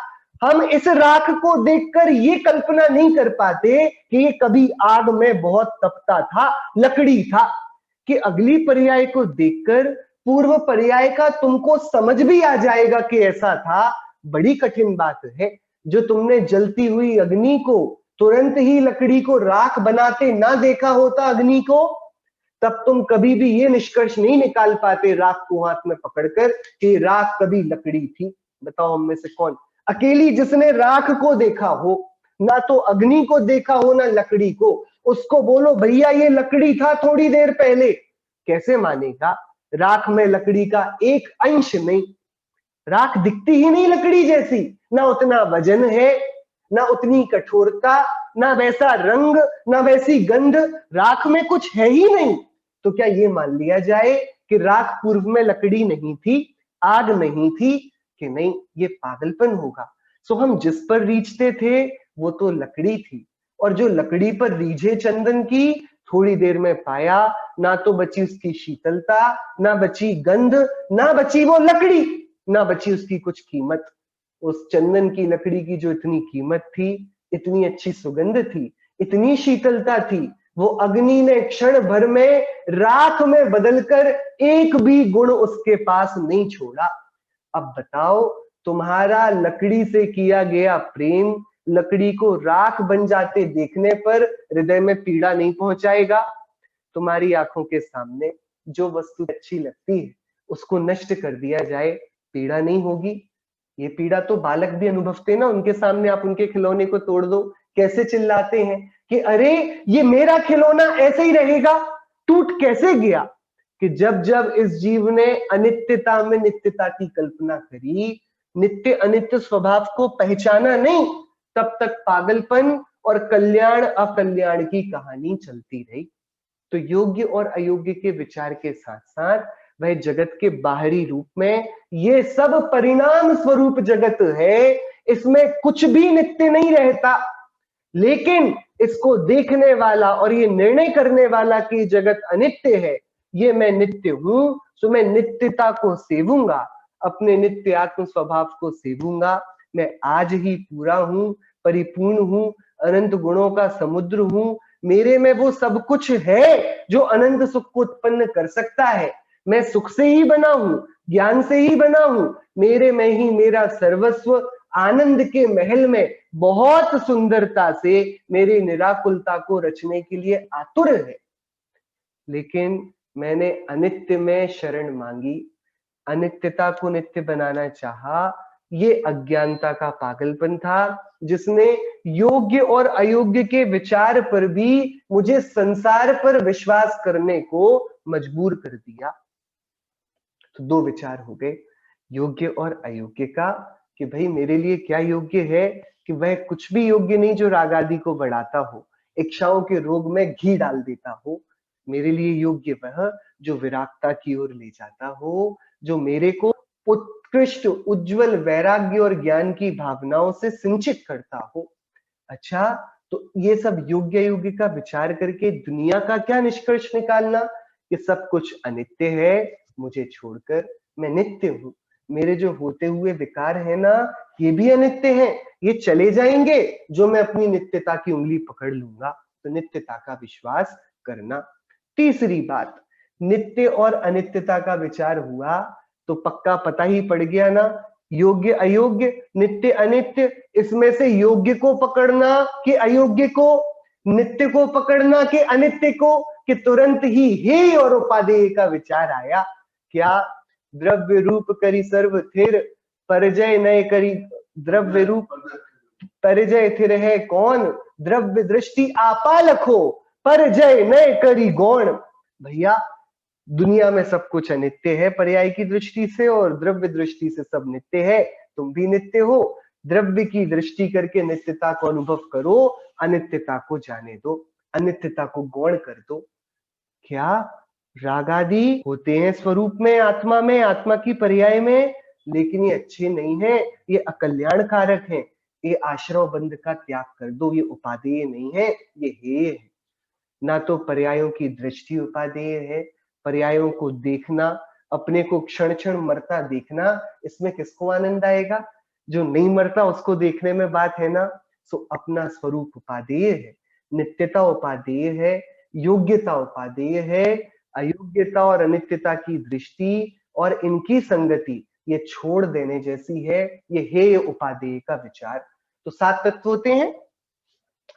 हम इस राख को देखकर ये कल्पना नहीं कर पाते कि ये कभी आग में बहुत तपता था, लकड़ी था। कि अगली पर्याय को देखकर पूर्व पर्याय का तुमको समझ भी आ जाएगा कि ऐसा था। बड़ी कठिन बात है। जो तुमने जलती हुई अग्नि को तुरंत ही लकड़ी को राख बनाते ना देखा होता अग्नि को, तब तुम कभी भी ये निष्कर्ष नहीं निकाल पाते राख को हाथ में पकड़कर कि राख कभी लकड़ी थी। बताओ हम में से कौन अकेली जिसने राख को देखा हो, ना तो अग्नि को देखा हो ना लकड़ी को, उसको बोलो भैया ये लकड़ी था थोड़ी देर पहले, कैसे मानेगा? राख में लकड़ी का एक अंश नहीं, राख दिखती ही नहीं लकड़ी जैसी, ना उतना वजन है, ना उतनी कठोरता, ना वैसा रंग, ना वैसी गंध, राख में कुछ है ही नहीं। तो क्या ये मान लिया जाए कि राख पूर्व में लकड़ी नहीं थी, आग नहीं थी? कि नहीं, ये पागलपन होगा। सो हम जिस पर रीझते थे वो तो लकड़ी थी, और जो लकड़ी पर रीझे चंदन की, थोड़ी देर में पाया ना तो बची उसकी शीतलता, ना बची गंध, ना बची वो लकड़ी, ना बची उसकी कुछ कीमत। उस चंदन की लकड़ी की जो इतनी कीमत थी, इतनी अच्छी सुगंध थी, इतनी शीतलता थी, वो अग्नि ने क्षण भर में राख में बदलकर एक भी गुण उसके पास नहीं छोड़ा। अब बताओ, तुम्हारा लकड़ी से किया गया प्रेम लकड़ी को राख बन जाते देखने पर हृदय में पीड़ा नहीं पहुंचाएगा? तुम्हारी आंखों के सामने जो वस्तु अच्छी लगती है उसको नष्ट कर दिया जाए, पीड़ा नहीं होगी? ये पीड़ा तो बालक भी अनुभवते ना, उनके सामने आप उनके खिलौने को तोड़ दो, कैसे चिल्लाते हैं कि अरे ये मेरा खिलौना ऐसे ही रहेगा, टूट कैसे गया। कि जब जब इस जीव ने अनित्यता में नित्यता की कल्पना करी, नित्य अनित्य स्वभाव को पहचाना नहीं, तब तक पागलपन और कल्याण अकल्याण की कहानी चलती रही। तो योग्य और अयोग्य के विचार के साथ साथ वह जगत के बाहरी रूप में ये सब परिणाम स्वरूप जगत है, इसमें कुछ भी नित्य नहीं रहता। लेकिन इसको देखने वाला और ये निर्णय करने वाला कि जगत अनित्य है, ये मैं नित्य हूं, तो मैं नित्यता को सेवूंगा, अपने नित्य आत्म स्वभाव को सेवूंगा। मैं आज ही पूरा हूं, परिपूर्ण हूं, अनंत गुणों का समुद्र हूं, मेरे में वो सब कुछ है जो अनंत सुख को उत्पन्न कर सकता है। मैं सुख से ही बना हूं, ज्ञान से ही बना हूं, मेरे में ही मेरा सर्वस्व आनंद के महल में बहुत सुंदरता से मेरी निराकुलता को रचने के लिए आतुर है। लेकिन मैंने अनित्य में शरण मांगी, अनित्यता को नित्य बनाना चाहा, ये अज्ञानता का पागलपन था जिसने योग्य और अयोग्य के विचार पर भी मुझे संसार पर विश्वास करने को मजबूर कर दिया। तो दो विचार हो गए, योग्य और अयोग्य का, कि भाई मेरे लिए क्या योग्य है, कि वह कुछ भी योग्य नहीं जो राग आदि को बढ़ाता हो, इच्छाओं के रोग में घी डाल देता हो। मेरे लिए योग्य वह जो विरागता की ओर ले जाता हो, जो मेरे को उत्कृष्ट उज्जवल वैराग्य और ज्ञान की भावनाओं से सिंचित करता हो। अच्छा, तो ये सब योग्य योग्य का विचार करके दुनिया का क्या निष्कर्ष निकालना, कि सब कुछ अनित्य है, मुझे छोड़कर मैं नित्य हूं। मेरे जो होते हुए विकार है ना, ये भी अनित्य हैं, ये चले जाएंगे जो मैं अपनी नित्यता की उंगली पकड़ लूंगा। तो नित्यता का विश्वास करना। तीसरी बात, नित्य और अनित्यता का विचार हुआ तो पक्का पता ही पड़ गया ना, योग्य अयोग्य, नित्य अनित्य, इसमें से योग्य को पकड़ना कि अयोग्य को, नित्य को पकड़ना कि अनित्य को, कि तुरंत ही हे और उपादेय का विचार आया। क्या? द्रव्य रूप करी सर्व थिर, परिजय नय करी, द्रव्य रूप परिजय थिर है कौन, द्रव्य दृष्टि आपा लखो, परिजय नय करी गौण। भैया दुनिया में सब कुछ अनित्य है पर्याय की दृष्टि से, और द्रव्य दृष्टि से सब नित्य है, तुम भी नित्य हो। द्रव्य की दृष्टि करके नित्यता को अनुभव करो, अनित्यता को जाने दो, अनित्यता को गौण कर दो। क्या? रागादि होते हैं स्वरूप में, आत्मा की पर्याय में, लेकिन ये अच्छे नहीं है, ये अकल्याणकारक है। ये आश्रव बंध का त्याग कर दो, ये उपादेय नहीं है, ये हेय है। ना तो पर्यायों की दृष्टि उपादेय है, पर्यायों को देखना, अपने को क्षण क्षण मरता देखना, इसमें किसको आनंद आएगा? जो नहीं मरता उसको देखने में बात है ना। सो अपना स्वरूप उपादेय है, नित्यता उपादेय है, योग्यता उपादेय है, अयोग्यता और अनित्यता की दृष्टि और इनकी संगति ये छोड़ देने जैसी है, ये हेय उपादेय का विचार। तो 7 तत्व होते हैं।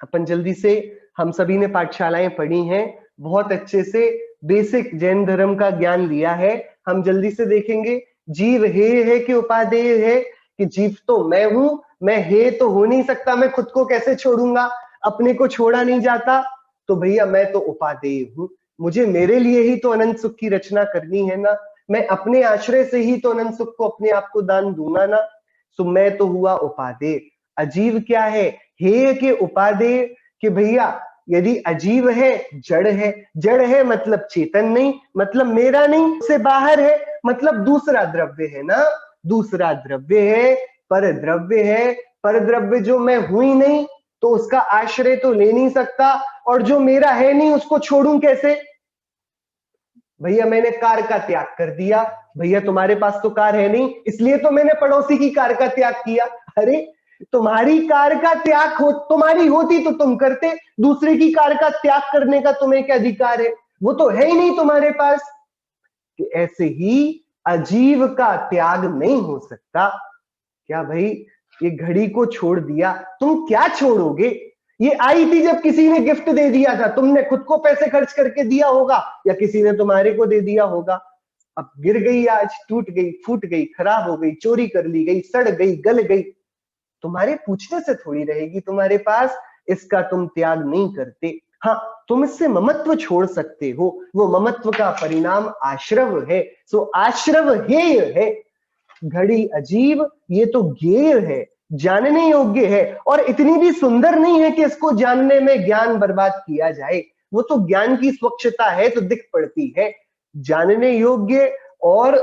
अपन जल्दी से, हम सभी ने पाठशालाएं पढ़ी हैं, बहुत अच्छे से बेसिक जैन धर्म का ज्ञान लिया है। हम जल्दी से देखेंगे, जीव हेय है कि उपादेय है, कि जीव तो मैं हूं, मैं हेय तो हो नहीं सकता, मैं खुद को कैसे छोड़ूंगा, अपने को छोड़ा नहीं जाता, तो भैया मैं तो उपादेय हूं, मुझे मेरे लिए ही तो अनंत सुख की रचना करनी है ना, मैं अपने आश्रय से ही तो अनंत सुख को अपने आप को दान दूंगा ना। सो मैं तो हुआ उपादेय। अजीव क्या है? हेय के उपादेय, कि भैया यदि अजीव है, जड़ है, जड़ है मतलब चेतन नहीं, मतलब मेरा नहीं, से बाहर है, मतलब दूसरा द्रव्य है ना, दूसरा द्रव्य है, पर द्रव्य है, परद्रव्य जो मैं हूं ही नहीं तो उसका आश्रय तो ले नहीं सकता, और जो मेरा है नहीं उसको छोड़ूं कैसे? भैया मैंने कार का त्याग कर दिया, भैया तुम्हारे पास तो कार है नहीं इसलिए तो मैंने पड़ोसी की कार का त्याग किया। अरे तुम्हारी कार का त्याग हो, तुम्हारी होती तो तुम करते, दूसरे की कार का त्याग करने का तुम्हें क्या अधिकार है? वो तो है ही नहीं तुम्हारे पास। कि ऐसे ही अजीव का त्याग नहीं हो सकता। क्या भाई, ये घड़ी को छोड़ दिया, तुम क्या छोड़ोगे? ये आई थी जब किसी ने गिफ्ट दे दिया था, तुमने खुद को पैसे खर्च करके दिया होगा या किसी ने तुम्हारे को दे दिया होगा। अब गिर गई, आज टूट गई, फूट गई, खराब हो गई, चोरी कर ली गई, सड़ गई, गल गई, तुम्हारे पूछने से थोड़ी रहेगी तुम्हारे पास, इसका तुम त्याग नहीं करते। हाँ, तुम इससे ममत्व छोड़ सकते हो, वो ममत्व का परिणाम आश्रव है। सो आश्रव हेय है। घड़ी अजीब, ये तो गेय है, जानने योग्य है, और इतनी भी सुंदर नहीं है कि इसको जानने में ज्ञान बर्बाद किया जाए। वो तो ज्ञान की स्वच्छता है तो दिख पड़ती है। जानने योग्य और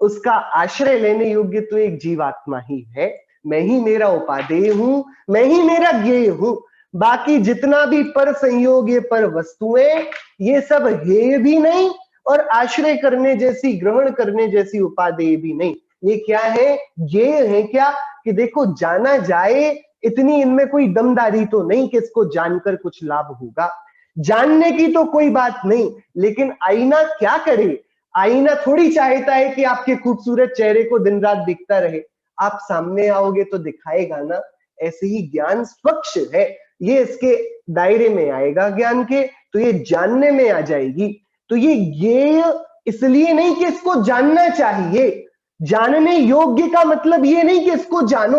उसका आश्रय लेने योग्य तो एक जीवात्मा ही है। मैं ही मेरा उपादेय हूं, मैं ही मेरा ज्ञेय हूं। बाकी जितना भी पर संयोग, ये पर वस्तुएं, ये सब हेय भी नहीं और आश्रय करने जैसी, ग्रहण करने जैसी उपादेय भी नहीं। ये क्या है? ज्ञेय है। क्या कि देखो, जाना जाए, इतनी इनमें कोई दमदारी तो नहीं कि इसको जानकर कुछ लाभ होगा। जानने की तो कोई बात नहीं, लेकिन आईना क्या करे? आईना थोड़ी चाहता है कि आपके खूबसूरत चेहरे को दिन रात दिखता रहे। आप सामने आओगे तो दिखाएगा ना। ऐसे ही ज्ञान स्वच्छ है, ये इसके दायरे में आएगा ज्ञान के, तो ये जानने में आ जाएगी। तो ये ज्ञेय इसलिए नहीं कि इसको जानना चाहिए। जानने योग्य का मतलब ये नहीं कि इसको जानो,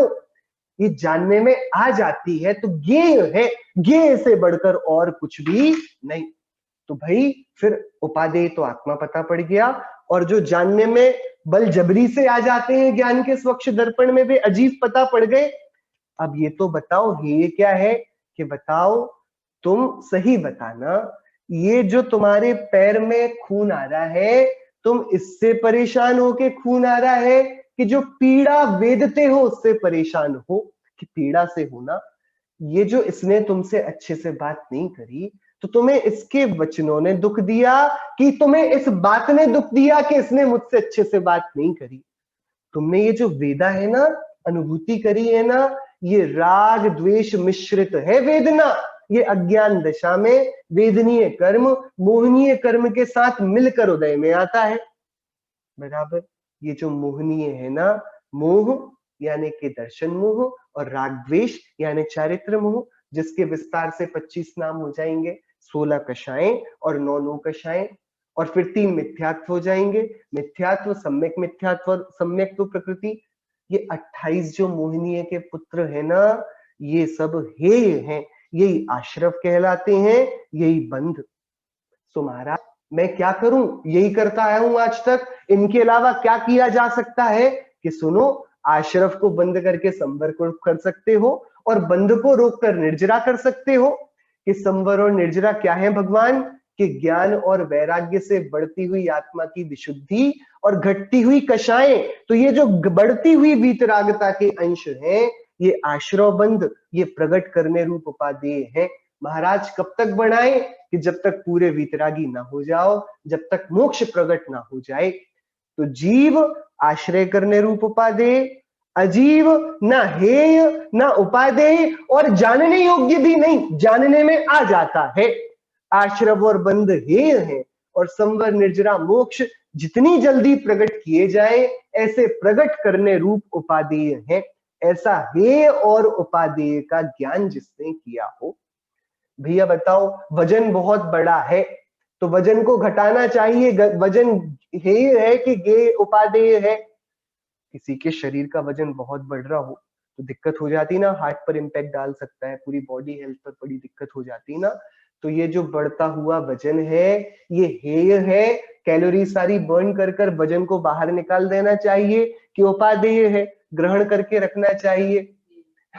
ये जानने में आ जाती है तो ज्ञेय है। ज्ञेय से बढ़कर और कुछ भी नहीं। तो भाई फिर उपादेय तो आत्मा पता पड़ गया, और जो जानने में बलजबरी से आ जाते हैं ज्ञान के स्वच्छ दर्पण में, वे अजीब पता पड़ गए। अब ये तो बताओ, ये क्या है? कि बताओ, तुम सही बताना, ये जो तुम्हारे पैर में खून आ रहा है, तुम इससे परेशान हो के खून आ रहा है कि जो पीड़ा वेदते हो उससे परेशान हो? कि पीड़ा से होना, ये जो इसने तुमसे अच्छे से बात नहीं करी तो तुम्हें इसके वचनों ने दुख दिया, कि तुम्हें इस बात ने दुख दिया कि इसने मुझसे अच्छे से बात नहीं करी? तुमने ये जो वेदा है ना, अनुभूति करी है ना, ये राग द्वेष मिश्रित है वेदना। ये अज्ञान दशा में वेदनीय कर्म मोहनीय कर्म के साथ मिलकर उदय में आता है। बराबर। ये जो मोहनीय है ना, मोह यानी कि दर्शन मोह, और राग द्वेष यानी चारित्र मोह, जिसके विस्तार से 25 नाम हो जाएंगे, 16 कषाएं और 9 कषाएं, और फिर 3 मिथ्यात्व हो जाएंगे, मिथ्यात्व, सम्यक मिथ्यात्व और सम्यक्त्व प्रकृति। ये 28 जो मोहनीय के पुत्र है ना, ये सब हेय हैं, यही आश्रव कहलाते हैं, यही बंध। सो महाराज, मैं क्या करूं? यही करता आया हूं आज तक, इनके अलावा क्या किया जा सकता है? कि सुनो, आश्रव को बंद करके संवर को कर सकते हो, और बंद को रोककर निर्जरा कर सकते हो। कि संवर और निर्जरा क्या है भगवान? कि ज्ञान और वैराग्य से बढ़ती हुई आत्मा की विशुद्धि और घटती हुई कषाएं। तो ये जो बढ़ती हुई वीतरागता के अंश हैं, ये आश्रव बंध, ये प्रकट करने रूप उपादेय है। महाराज कब तक बढ़ाएं? कि जब तक पूरे वीतरागी ना हो जाओ, जब तक मोक्ष प्रकट ना हो जाए। तो जीव आश्रय करने रूप उपादेय, अजीव ना हेय ना उपादेय, और जानने योग्य भी नहीं, जानने में आ जाता है। आश्रव और बंध हेय है, और संवर निर्जरा मोक्ष जितनी जल्दी प्रकट किए जाए, ऐसे प्रकट करने रूप उपादेय है। ऐसा हेय और उपादेय का ज्ञान जिसने किया हो। भैया बताओ, वजन बहुत बड़ा है तो वजन को घटाना चाहिए, वजन हेय है कि गे उपादेय है? किसी के शरीर का वजन बहुत बढ़ रहा हो तो दिक्कत हो जाती ना, हार्ट पर इंपैक्ट डाल सकता है, पूरी बॉडी हेल्थ पर बड़ी दिक्कत हो जाती ना। तो ये जो बढ़ता हुआ वजन है, ये हेय है, कैलोरी सारी बर्न कर कर वजन को बाहर निकाल देना चाहिए, कि उपादेय है, ग्रहण करके रखना चाहिए?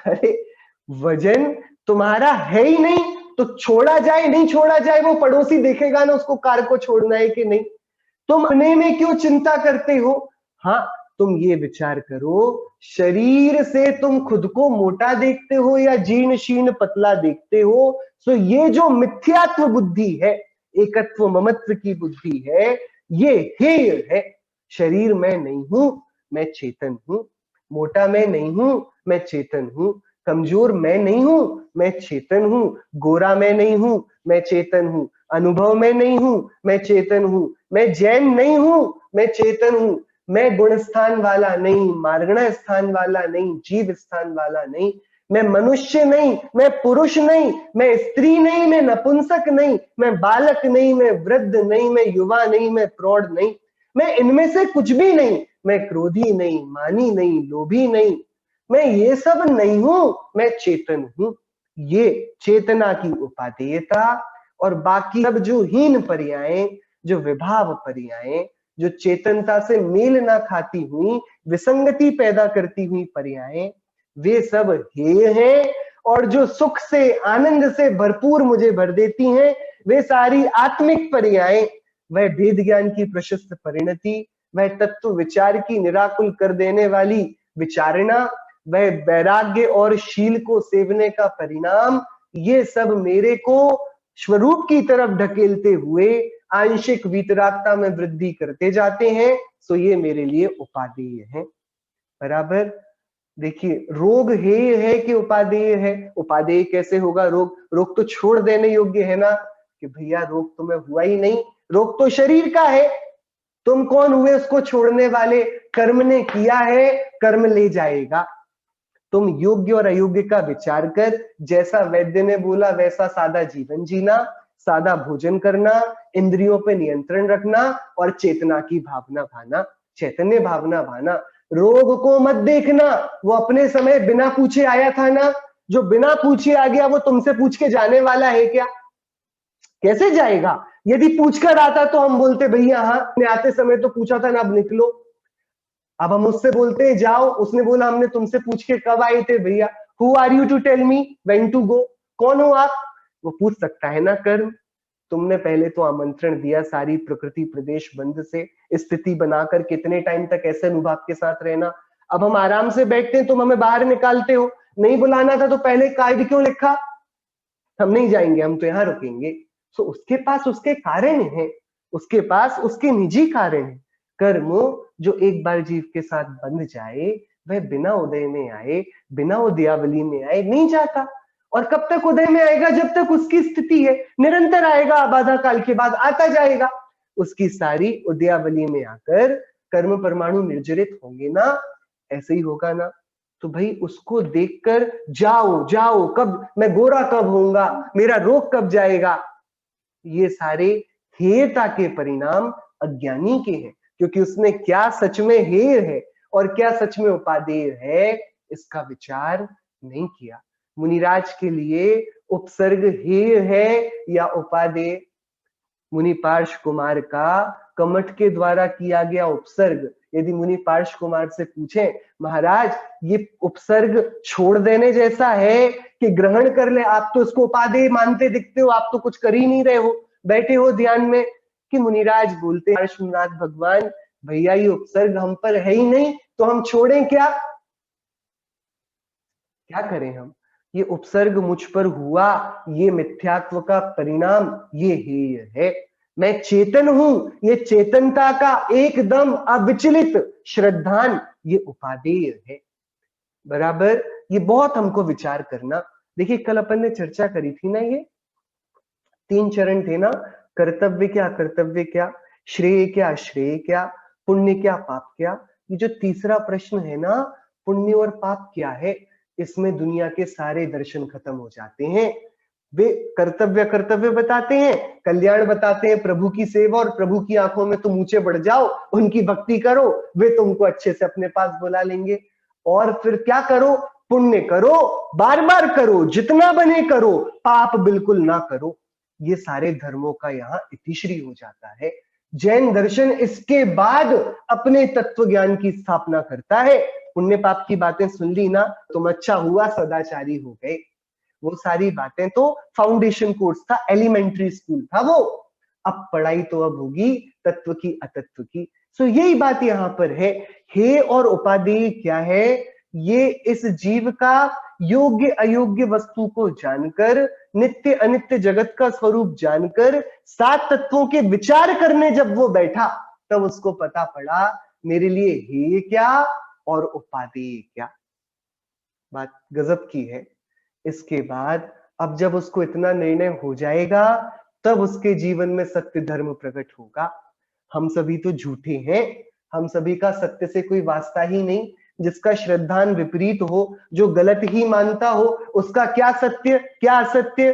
अरे वजन तुम्हारा है ही नहीं तो छोड़ा जाए नहीं छोड़ा जाए वो पड़ोसी देखेगा ना, उसको कार को छोड़ना है कि नहीं। तुम अपने में क्यों चिंता करते हो? हाँ, तुम ये विचार करो, शरीर से तुम खुद को मोटा देखते हो या जीर्ण शीर्ण पतला देखते हो, सो ये जो मिथ्यात्व बुद्धि है, एकत्व ममत्व की बुद्धि है, ये हेय है। शरीर मैं नहीं हूं, मैं चेतन हूं। मोटा मैं नहीं हूं, मैं चेतन हूं। कमजोर मैं नहीं हूं, मैं चेतन हूं। गोरा मैं नहीं हूं, मैं चेतन हूं। अनुभव में नहीं हूं, मैं चेतन हूं। मैं जैन नहीं हूं, मैं चेतन हूं। मैं गुण स्थान वाला नहीं, मार्गण स्थान वाला नहीं, जीव स्थान वाला नहीं। मैं मनुष्य नहीं, मैं पुरुष नहीं, मैं स्त्री नहीं, मैं नपुंसक नहीं, मैं बालक नहीं, मैं वृद्ध नहीं, मैं युवा नहीं, मैं प्रौढ़ नहीं। मैं इनमें से कुछ भी नहीं। मैं क्रोधी नहीं, मानी नहीं, लोभी नहीं। मैं ये सब नहीं हूं, मैं चेतन हूं। ये चेतना की उपादेयता और बाकी सब जो हीन पर्यायें, जो विभाव पर्यायें, जो चेतनता से मेल ना खाती हुई, विसंगति पैदा करती हुई पर्यायें, वे सब हेय हैं। और जो सुख से आनंद से भरपूर मुझे भर देती हैं, वे सारी आत्मिक पर्यायें, वह वेद ज्ञान की प्रशस्त परिणति, वह तत्व विचार की निराकुल कर देने वाली विचारणा, वह वैराग्य और शील को सेवने का परिणाम, ये सब मेरे को स्वरूप की तरफ ढकेलते हुए आंशिक वीतरागता में वृद्धि करते जाते हैं। सो ये मेरे लिए उपादेय है। बराबर। देखिए, रोग हेय है कि उपादेय है? उपादेय कैसे होगा रोग? रोग तो छोड़ देने योग्य है ना, कि भैया रोग तुम्हें हुआ ही नहीं, रोग तो शरीर का है। तुम कौन हुए उसको छोड़ने वाले? कर्म ने किया है, कर्म ले जाएगा। तुम योग्य और अयोग्य का विचार कर, जैसा वैद्य ने बोला वैसा सादा जीवन जीना, सादा भोजन करना, इंद्रियों पे नियंत्रण रखना और चेतना की भावना भाना, चैतन्य भावना भाना। रोग को मत देखना, वो अपने समय बिना पूछे आया था ना। जो बिना पूछे आ गया वो तुमसे पूछ के जाने वाला है क्या? कैसे जाएगा? यदि पूछकर आता तो हम बोलते भैया हाँ, आते समय तो पूछा था ना, अब निकलो। अब हम उससे बोलते हैं जाओ, उसने बोला हमने तुमसे पूछ के कब आए थे भैया? Who are you to tell me when to go? कौन हो आप? वो पूछ सकता है ना कर्म। तुमने पहले तो आमंत्रण दिया सारी प्रकृति प्रदेश बंद से स्थिति बनाकर, कितने टाइम तक ऐसे अनुभव के साथ रहना। अब हम आराम से बैठते हैं, तुम हमें बाहर निकालते हो। नहीं बुलाना था तो पहले कार्ड क्यों लिखा? हम नहीं जाएंगे, हम तो यहाँ रुकेंगे। सो उसके पास उसके कारण है, उसके पास उसके निजी कारण है। कर्म जो एक बार जीव के साथ बंध जाए, वह बिना उदय में आए, बिना उदयावली में आए नहीं जाता। और कब तक उदय में आएगा? जब तक उसकी स्थिति है। निरंतर आएगा, बाधा काल के बाद आता जाएगा। उसकी सारी उदयावली में आकर कर्म परमाणु निर्जरित होंगे ना, ऐसे ही होगा ना। तो भाई उसको देखकर जाओ जाओ, कब मैं गोरा कब होऊंगा, मेरा रोग कब जाएगा, ये सारे हेयता के परिणाम अज्ञानी के हैं। क्योंकि उसने क्या सच में हेय है और क्या सच में उपादेय है, इसका विचार नहीं किया। मुनिराज के लिए उपसर्ग हेय है या उपादेय? मुनि पार्श कुमार का कमठ के द्वारा किया गया उपसर्ग, यदि मुनि पार्श कुमार से पूछे महाराज ये उपसर्ग छोड़ देने जैसा है कि ग्रहण कर ले? आप तो इसको उपादेय मानते दिखते हो, आप तो कुछ कर ही नहीं रहे हो, बैठे हो ध्यान में। कि मुनिराज बोलते पार्श्वनाथ भगवान, भैया ये उपसर्ग हम पर है ही नहीं, तो हम छोड़ें क्या? क्या करें हम? ये उपसर्ग मुझ पर हुआ, ये मिथ्यात्व का परिणाम, ये हेय है। मैं चेतन हूं, ये चेतनता का एकदम अविचलित श्रद्धान, ये उपादेय है। बराबर। ये बहुत हमको विचार करना। देखिए कल अपन ने चर्चा करी थी ना, ये 3 चरण थे ना, कर्तव्य क्या कर्तव्य क्या, श्रेय क्या अश्रेय क्या, पुण्य क्या पाप क्या। ये जो तीसरा प्रश्न है ना, पुण्य और पाप क्या है, इसमें दुनिया के सारे दर्शन खत्म हो जाते हैं। वे कर्तव्य कर्तव्य बताते हैं, कल्याण बताते हैं, प्रभु की सेवा और प्रभु की आंखों में तुम ऊंचे बढ़ जाओ, उनकी भक्ति करो, वे तुमको अच्छे से अपने पास बुला लेंगे। और फिर क्या करो? पुण्य करो, बार बार करो, जितना बने करो, पाप बिल्कुल ना करो। ये सारे धर्मों का यहाँ इतिश्री हो जाता है। जैन दर्शन इसके बाद अपने तत्व ज्ञान की स्थापना करता है। पुण्य पाप की बातें सुन ली ना, तुम अच्छा हुआ सदाचारी हो गए। वो सारी बातें तो फाउंडेशन कोर्स था, एलिमेंट्री स्कूल था वो। अब पढ़ाई तो अब होगी तत्व की अतत्व की। सो यही बात यहाँ पर है। हे और उपादेय क्या है? ये इस जीव का योग्य अयोग्य वस्तु को जानकर, नित्य अनित्य जगत का स्वरूप जानकर, सात तत्वों के विचार करने जब वो बैठा, तब उसको पता पड़ा मेरे लिए हे क्या और उपादेय क्या। बात गजब की है। इसके बाद अब जब उसको इतना निर्णय हो जाएगा, तब उसके जीवन में सत्य धर्म प्रकट होगा। हम सभी तो झूठे हैं, हम सभी का सत्य से कोई वास्ता ही नहीं। जिसका श्रद्धान विपरीत हो, जो गलत ही मानता हो, उसका क्या सत्य क्या असत्य,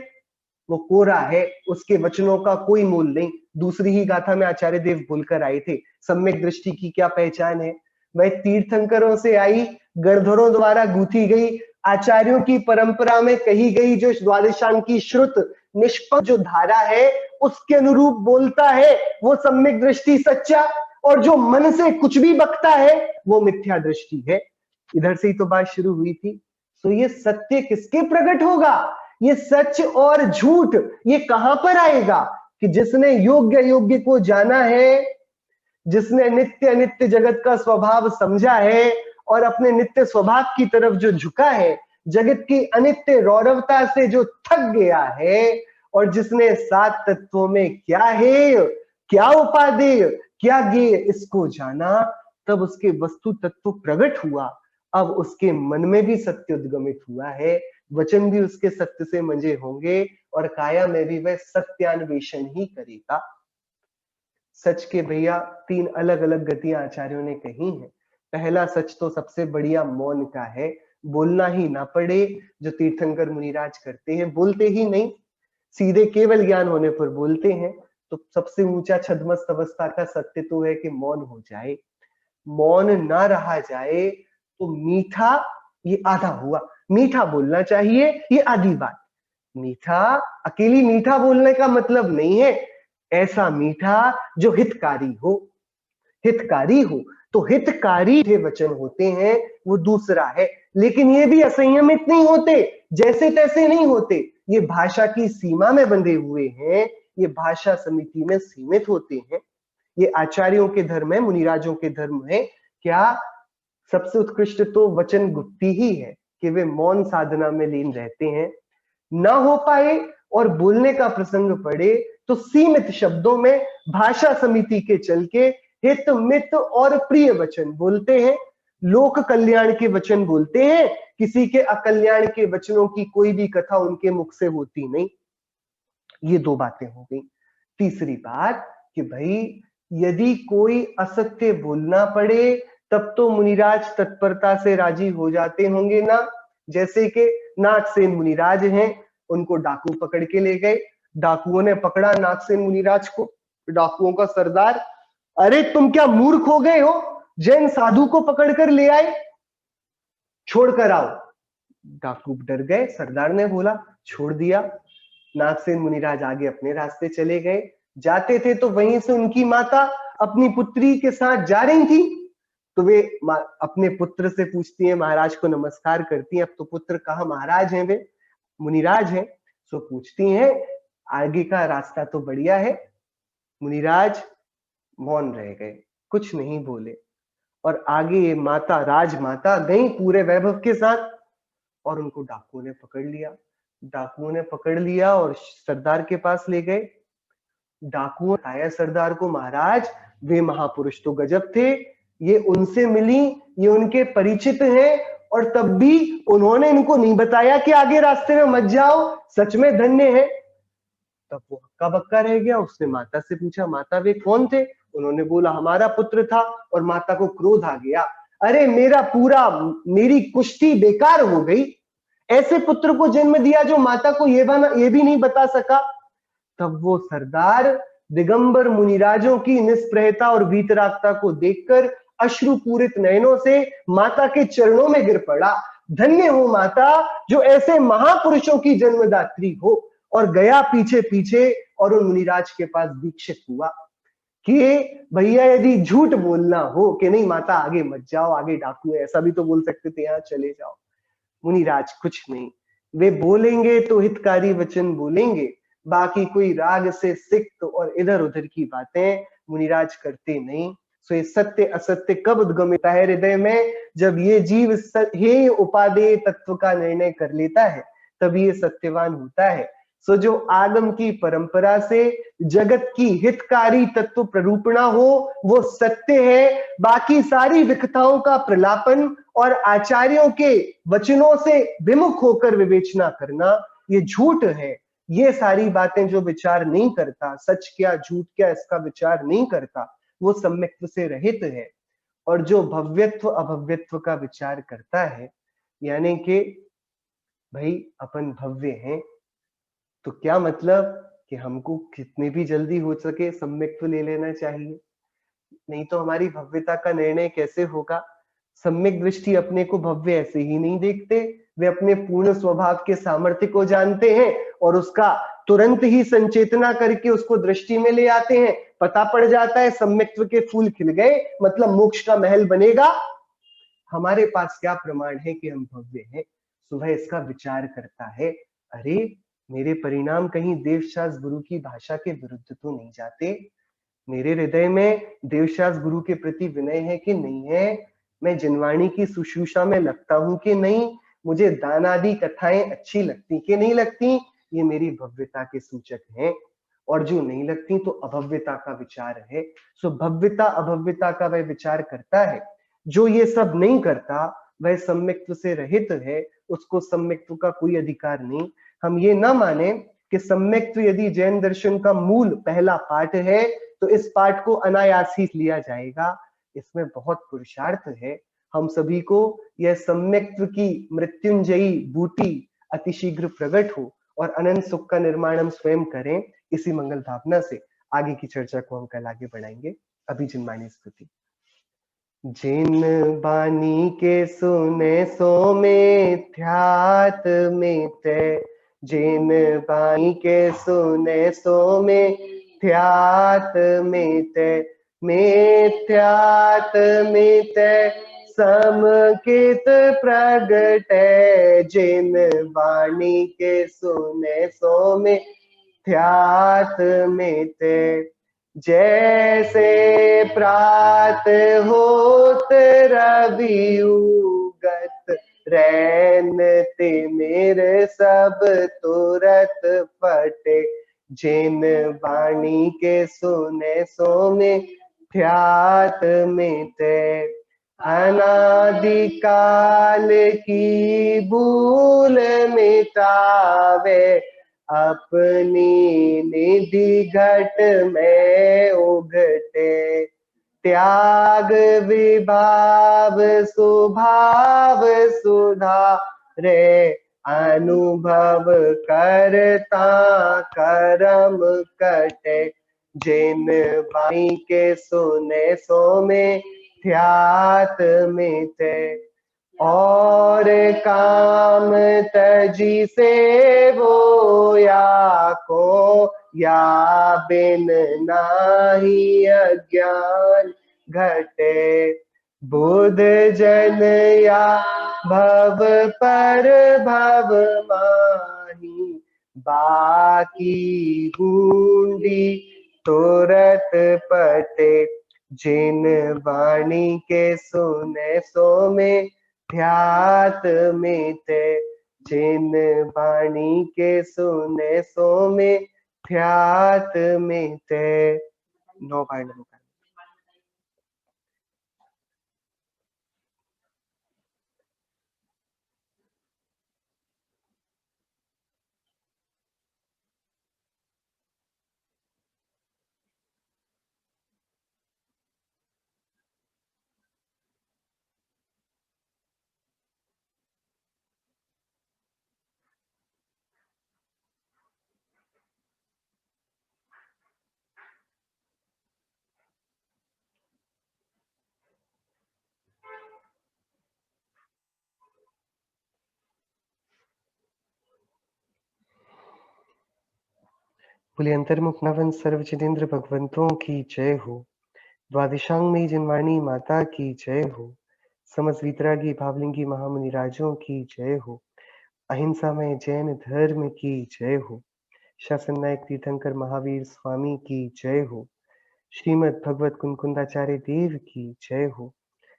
वो कोरा है, उसके वचनों का कोई मूल नहीं। दूसरी ही गाथा में आचार्य देव बोलकर आए थे, सम्यक दृष्टि की क्या पहचान है? वह तीर्थंकरों से आई, गणधरों द्वारा गूंथी गई, आचार्यों की परंपरा में कही गई जो द्वादशांग की श्रुत निष्पक्ष जो धारा है, उसके अनुरूप बोलता है, वो सम्यक दृष्टि सच्चा। और जो मन से कुछ भी बकता है, वो मिथ्या दृष्टि है। इधर से ही तो बात शुरू हुई थी। तो ये सत्य किसके प्रकट होगा? ये सच और झूठ ये कहां पर आएगा? कि जिसने योग्य योग्य को जाना है, जिसने नित्य अनित्य जगत का स्वभाव समझा है और अपने नित्य स्वभाव की तरफ जो झुका है, जगत की अनित्य रौरवता से जो थक गया है, और जिसने सात तत्वों में क्या है, क्या उपादेय, क्या ज्ञेय, इसको जाना, तब उसके वस्तु तत्व प्रकट हुआ। अब उसके मन में भी सत्य उद्गमित हुआ है, वचन भी उसके सत्य से मंजे होंगे, और काया में भी वह सत्यान्वेषण ही करेगा। सच के भैया तीन अलग अलग गतियां आचार्यों ने कही हैं। पहला सच तो सबसे बढ़िया मौन का है, बोलना ही ना पड़े, जो तीर्थंकर मुनिराज करते हैं, बोलते ही नहीं, सीधे केवल ज्ञान होने पर बोलते हैं। तो सबसे ऊंचा छद्मस्त अवस्था का सत्य तो है कि मौन हो जाए। मौन ना रहा जाए तो मीठा, ये आधा हुआ, मीठा बोलना चाहिए, ये आधी बात। मीठा अकेली मीठा बोलने का मतलब नहीं है, ऐसा मीठा जो हितकारी हो, हितकारी हो। तो हितकारी जो वचन होते हैं वो दूसरा है, लेकिन ये भी असंयमित नहीं होते, जैसे तैसे नहीं होते, ये भाषा की सीमा में बंधे हुए हैं, ये भाषा समिति में सीमित होते हैं। ये आचार्यों के धर्म है, मुनिराजों के धर्म है। क्या? सबसे उत्कृष्ट तो वचन गुप्ती ही है कि वे मौन साधना में लीन रहते हैं। ना हो पाए और बोलने का प्रसंग पड़े तो सीमित शब्दों में भाषा समिति के चल के हित मित और प्रिय वचन बोलते हैं, लोक कल्याण के वचन बोलते हैं, किसी के अकल्याण के वचनों की कोई भी कथा उनके मुख से होती नहीं। ये दो बातें हो गई। तीसरी बात कि भाई यदि कोई असत्य बोलना पड़े तब तो मुनिराज तत्परता से राजी हो जाते होंगे ना। जैसे कि नागसेन मुनिराज हैं, उनको डाकू पकड़ के ले गए, डाकुओं ने पकड़ा नागसेन मुनिराज को, डाकुओं का सरदार, अरे तुम क्या मूर्ख हो गए हो, जैन साधु को पकड़ कर ले आए, छोड़ कर आओ। डाकू डर गए, सरदार ने बोला छोड़ दिया। नागसेन मुनिराज आगे अपने रास्ते चले गए, जाते थे तो वहीं से उनकी माता अपनी पुत्री के साथ जा रही थी, तो वे अपने पुत्र से पूछती हैं, महाराज को नमस्कार करती हैं। अब तो पुत्र कहाँ महाराज हैं, वे मुनिराज हैं। सो पूछती हैं आगे का रास्ता तो बढ़िया है। मुनिराज मौन रह गए, कुछ नहीं बोले, और आगे ये माता राजमाता गई पूरे वैभव के साथ, और उनको डाकुओं ने पकड़ लिया। डाकुओं ने पकड़ लिया और सरदार के पास ले गए। डाकुओं ने बताया सरदार को, महाराज वे महापुरुष तो गजब थे, ये उनसे मिली, ये उनके परिचित हैं, और तब भी उन्होंने इनको नहीं बताया कि आगे रास्ते में मत जाओ, सच में धन्य है। तब वो हक्का बक्का रह गया। उसने माता से पूछा, माता वे कौन थे? उन्होंने बोला हमारा पुत्र था। और माता को क्रोध आ गया, अरे मेरी कुश्ती बेकार हो गई, ऐसे पुत्र को जन्म दिया जो माता को ये भी नहीं बता सका। तब वो सरदार दिगंबर मुनिराजों की निष्प्रहता और वीतरागता को देखकर अश्रुपूरित नयनों से माता के चरणों में गिर पड़ा, धन्य हो माता जो ऐसे महापुरुषों की जन्मदात्री हो। और गया पीछे पीछे और उन मुनिराज के पास दीक्षित हुआ कि भैया यदि झूठ बोलना हो कि नहीं माता आगे मत जाओ, आगे डाकू है, ऐसा भी तो बोल सकते थे, यहाँ चले जाओ। मुनिराज कुछ नहीं, वे बोलेंगे तो हितकारी वचन बोलेंगे, बाकी कोई राग से सिक्त और इधर उधर की बातें मुनिराज करते नहीं। सो ये सत्य असत्य कब उद्गमित है हृदय में? जब ये जीव हे उपादेय तत्व का निर्णय कर लेता है, तभी ये सत्यवान होता है। सो जो आगम की परंपरा से जगत की हितकारी तत्व प्ररूपणा हो, वो सत्य है। बाकी सारी विकताओं का प्रलापन और आचार्यों के वचनों से विमुख होकर विवेचना करना, ये झूठ है। ये सारी बातें जो विचार नहीं करता, सच क्या झूठ क्या इसका विचार नहीं करता, वो सम्यक्त्व से रहित है। और जो भव्यत्व अभव्यत्व का विचार करता है, यानी कि भाई अपन भव्य हैं, तो क्या मतलब कि हमको कितने भी जल्दी हो सके सम्यक्त्व ले लेना चाहिए, नहीं तो हमारी भव्यता का निर्णय कैसे होगा? सम्यक दृष्टि अपने को भव्य ऐसे ही नहीं देखते, वे अपने पूर्ण स्वभाव के सामर्थ्य को जानते हैं और उसका तुरंत ही संचेतना करके उसको दृष्टि में ले आते हैं। पता पड़ जाता है सम्यक्त्व के फूल खिल गए, मतलब मोक्ष का महल बनेगा। हमारे पास क्या प्रमाण है कि हम भव्य हैं? सुबह इसका विचार करता है, अरे मेरे परिणाम कहीं देवशास्त्र गुरु की भाषा के विरुद्ध तो नहीं जाते? मेरे हृदय में देवशास्त्र गुरु के प्रति विनय है कि नहीं है? मैं जिनवाणी की शुश्रूषा में लगता हूं कि नहीं? मुझे दान आदि कथाएं अच्छी लगती कि नहीं लगती? ये मेरी भव्यता के सूचक हैं। और जो नहीं लगती तो अभव्यता का विचार है। सो भव्यता अभव्यता का वह विचार करता है। जो ये सब नहीं करता, वह सम्यक्त्व से रहित है, उसको सम्यक्त्व का कोई अधिकार नहीं। हम ये ना माने कि सम्यक्त्व यदि जैन दर्शन का मूल पहला पाठ है, तो इस पाठ को अनायास ही लिया जाएगा। इसमें बहुत पुरुषार्थ है। हम सभी को यह सम्यक्त्व की मृत्युंजयी बूटी अतिशीघ्र प्रकट हो और अनंत सुख का निर्माण हम स्वयं करें, इसी मंगल भावना से आगे की चर्चा को हम कल आगे बढ़ाएंगे। अभी जिनमानी स्तुति। जिन बानी के सुने सो मिथ्यात मिते, जिन बानी के सुने सो मिथ्यात मिते, मिथ्यात मिते समकित प्रगटे। जिन वाणी के सुने सो मिथ्यात मिते, जैसे प्रात होत रवि उगत, रैन तिमिर सब तुरत फटे। जिन वाणी के सुने सो मिथ्यात मिते, अनादि काल की भूल मिटावे, अपनी निधि घट में उघटे। त्याग विभाव स्वभाव सुधारे, अनुभव करता करम कटे। जिन बाई के सुने सो मिथ्यात मिते, और काम तजी से वो या को, या बिन नाही अज्ञान घटे। बुध जन या भव पर भव माही, बाकी बूंदी तुरत पटे। जिन वाणी के सुने सो मिथ्यात मिते, जिन वाणी के सुने सो मिथ्यात मिते। 9 बार नमस्कार। बोले अंतर्मुख नवन सर्वचिदेंद्र भगवंतों की जय हो। द्वादशांग में जिनवाणी माता की जय हो। समस्त वीतरागी भावलिंगी महामुनि राजों की जय हो। अहिंसा में जैन धर्म की जय हो। शासन नायक तीर्थंकर महावीर स्वामी की जय हो। श्रीमद् भगवत कुनकुंदाचार्य देव की जय हो।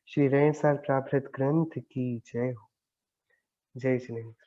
श्री रेणसार प्राकृत ग्रंथ की जय हो। जय जिनेन्द्र।